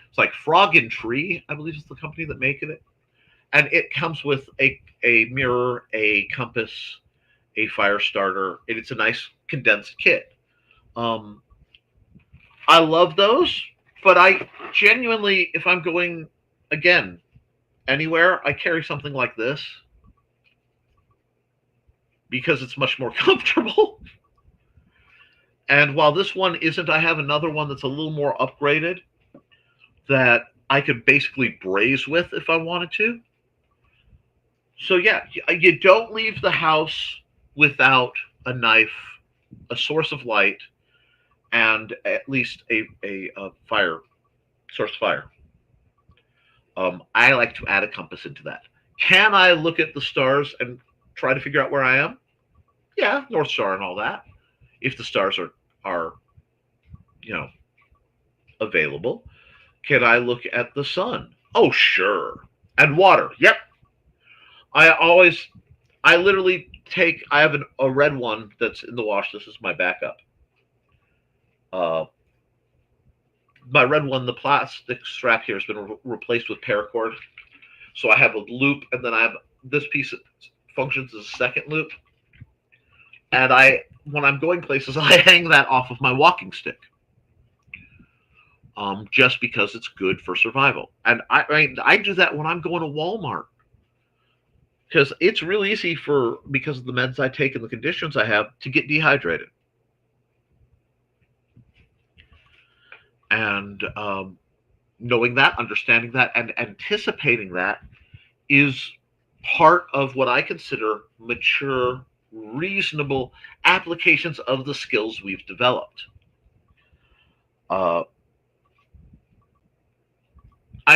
It's like Frog and Tree, I believe is the company that make it. And it comes with a mirror, a compass, a fire starter, and it's a nice condensed kit. I love those, but I genuinely, if I'm going, again, anywhere, I carry something like this because it's much more comfortable. And while this one isn't, I have another one that's a little more upgraded that I could basically braise with if I wanted to. So yeah, you don't leave the house without a knife, a source of light, and at least a fire source of fire. I like to add a compass into that. Can I look at the stars and try to figure out where I am? Yeah, North Star and all that. If the stars are you know available, can I look at the sun? Oh sure, and water. Yep. I always, I literally take. I have a red one that's in the wash. This is my backup. Uh, my red one, the plastic strap here has been replaced with paracord. So I have a loop, and then I have this piece that functions as a second loop. And when I'm going places, I hang that off of my walking stick, just because it's good for survival. And I do that when I'm going to Walmart because it's real easy because of the meds I take and the conditions I have to get dehydrated. And knowing that, understanding that, and anticipating that is part of what I consider mature, reasonable applications of the skills we've developed. I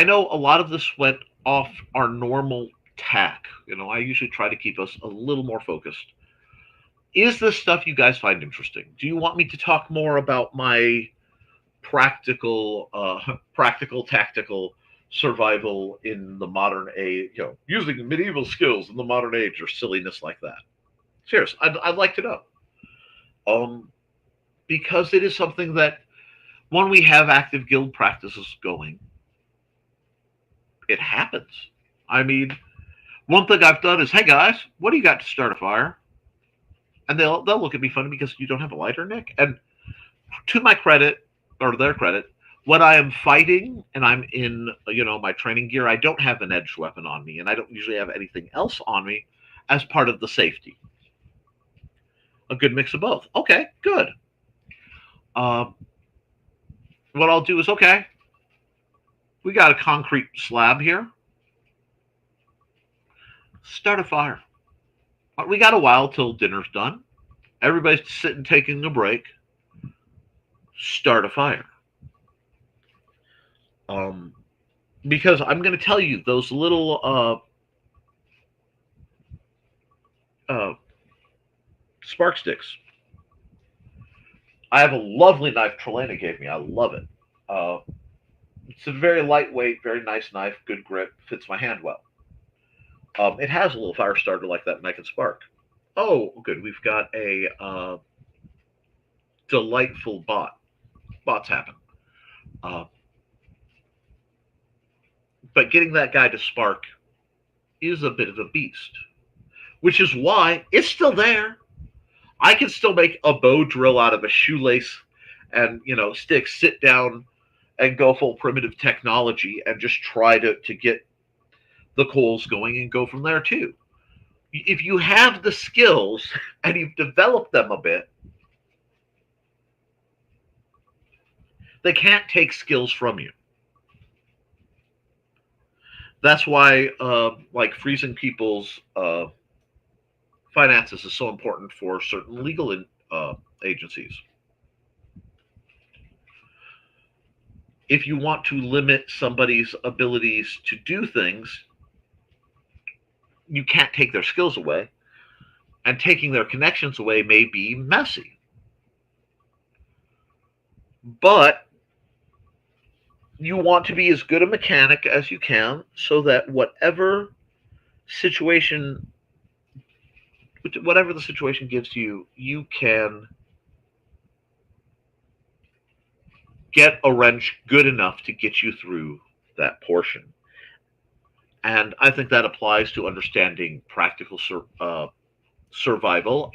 know a lot of this went off our normal tack. I usually try to keep us a little more focused. Is this stuff you guys find interesting? Do you want me to talk more about my practical, tactical survival in the modern age, using medieval skills in the modern age, or silliness like that? Serious, I'd like to know. Because it is something that, when we have active guild practices going, it happens. I mean, one thing I've done is, hey guys, what do you got to start a fire? And they'll look at me funny because you don't have a lighter, Nick. And to my credit, or their credit, when I am fighting and I'm in, my training gear, I don't have an edged weapon on me, and I don't usually have anything else on me as part of the safety. A good mix of both. Okay, good. What I'll do is, okay, we got a concrete slab here. Start a fire. We got a while till dinner's done. Everybody's sitting taking a break. Start a fire. Because I'm going to tell you, those little spark sticks. I have a lovely knife Trilaina gave me. I love it. It's a very lightweight, very nice knife, good grip, fits my hand well. It has a little fire starter like that, and I can spark. Oh, good. We've got a delightful bot. Bots happen. But getting that guy to spark is a bit of a beast, which is why it's still there. I can still make a bow drill out of a shoelace and, stick, sit down and go full primitive technology and just try to get the coals going and go from there too. If you have the skills and you've developed them a bit, they can't take skills from you. That's why, freezing people's finances is so important for certain legal agencies. If you want to limit somebody's abilities to do things, you can't take their skills away, and taking their connections away may be messy. But you want to be as good a mechanic as you can so that whatever the situation gives you, you can get a wrench good enough to get you through that portion. And I think that applies to understanding practical survival,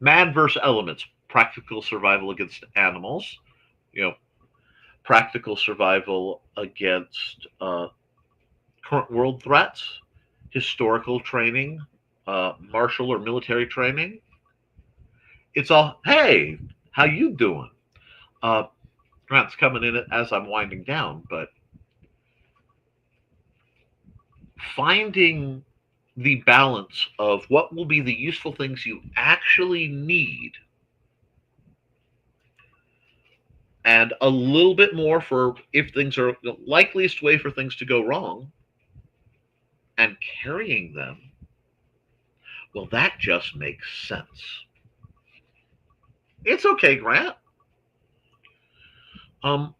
man versus elements, practical survival against animals, practical survival against current world threats, historical training, martial or military training, it's all, hey, how you doing? Uh, Grant's coming in as I'm winding down, but finding the balance of what will be the useful things you actually need and a little bit more for if things are the likeliest way for things to go wrong and carrying them, well, that just makes sense. It's okay, Grant. Um,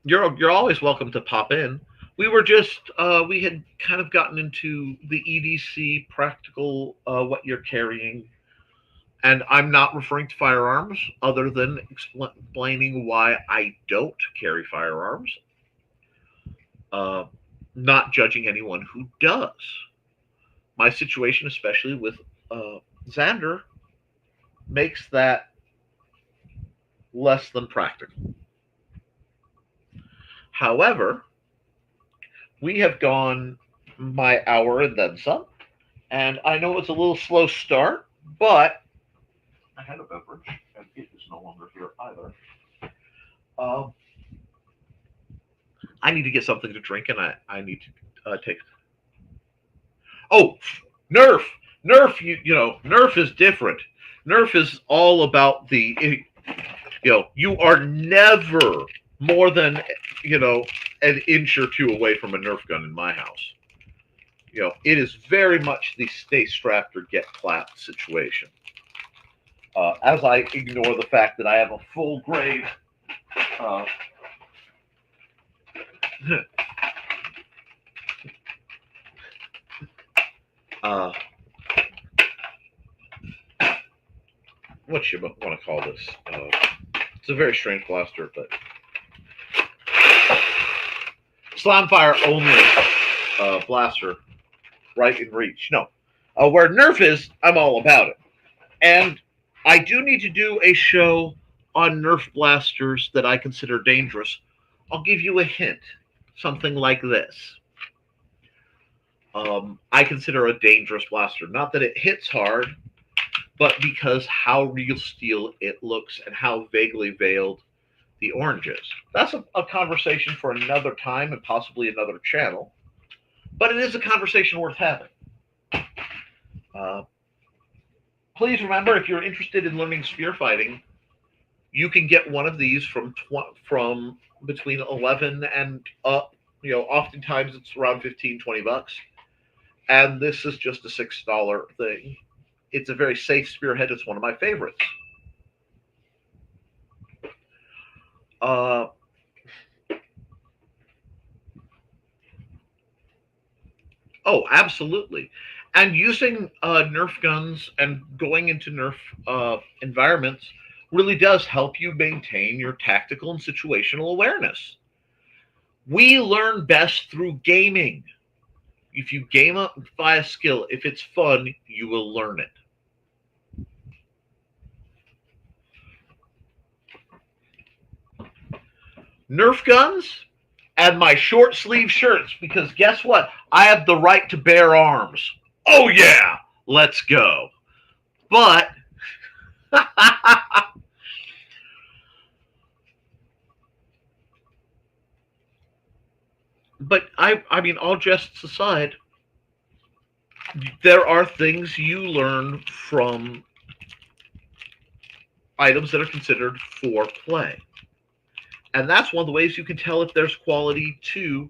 you're always welcome to pop in. We were just we had kind of gotten into the EDC practical what you're carrying, and I'm not referring to firearms other than explaining why I don't carry firearms. Uh, Not judging anyone who does. My situation, especially with Xander, makes that less than practical. However, we have gone my hour and then some, and I know it's a little slow start, but I had a beverage, and it is no longer here either. Um, I need to get something to drink, and I need to take. Oh, Nerf, Nerf, Nerf is different. Nerf is all about you are never more than an inch or two away from a Nerf gun in my house. It is very much the stay strapped or get clapped situation. As I ignore the fact that I have a full grade uh, what you want to call this? It's a very strange blaster, but slamfire only blaster, right in reach. No, where Nerf is, I'm all about it, and I do need to do a show on Nerf blasters that I consider dangerous. I'll give you a hint, something like this. I consider a dangerous blaster, not that it hits hard, but because how real steel it looks and how vaguely veiled the orange is. That's a conversation for another time and possibly another channel, but it is a conversation worth having. Please remember, if you're interested in learning spear fighting, you can get one of these from between 11 and up. Oftentimes it's around 15, $20. And this is just a $6 thing. It's a very safe spearhead. It's one of my favorites. Oh, absolutely. And using Nerf guns and going into Nerf environments really does help you maintain your tactical and situational awareness. We learn best through gaming. If you game up by a skill, if it's fun, you will learn it. Nerf guns and my short sleeve shirts, because guess what? I have the right to bear arms. Oh yeah, let's go. But I mean, all jests aside, there are things you learn from items that are considered for play. And that's one of the ways you can tell if there's quality to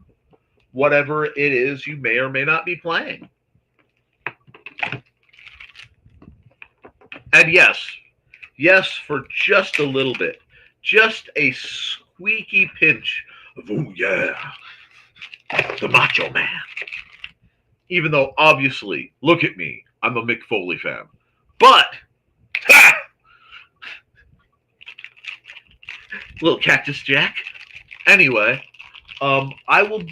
whatever it is you may or may not be playing. And yes, for just a little bit, just a squeaky pinch of, oh yeah, the Macho Man. Even though, obviously, look at me, I'm a Mick Foley fan. But, little Cactus Jack. Anyway, I will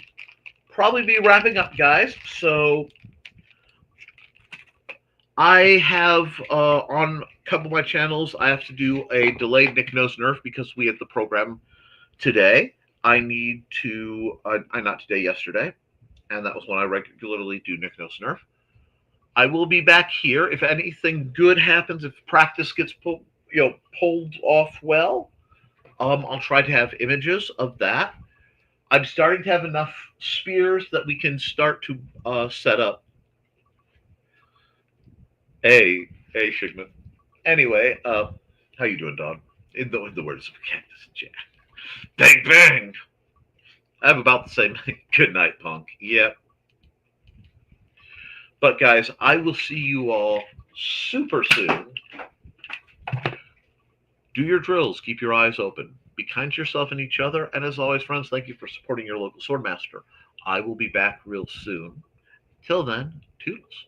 probably be wrapping up, guys. So I have on a couple of my channels, I have to do a delayed Nick Knows Nerf because we had the program today. I need to, not today, yesterday. And that was when I regularly do Nick Knows Nerf. I will be back here if anything good happens. If practice gets pulled off well, I'll try to have images of that. I'm starting to have enough spears that we can start to set up. A Shigman. Anyway, how you doing, dog? In the words of Cactus Jack. Bang bang. I have about the same. Good night, punk. Yep. But guys, I will see you all super soon. Do your drills. Keep your eyes open. Be kind to yourself and each other. And as always, friends, thank you for supporting your local swordmaster. I will be back real soon. Till then, toodles.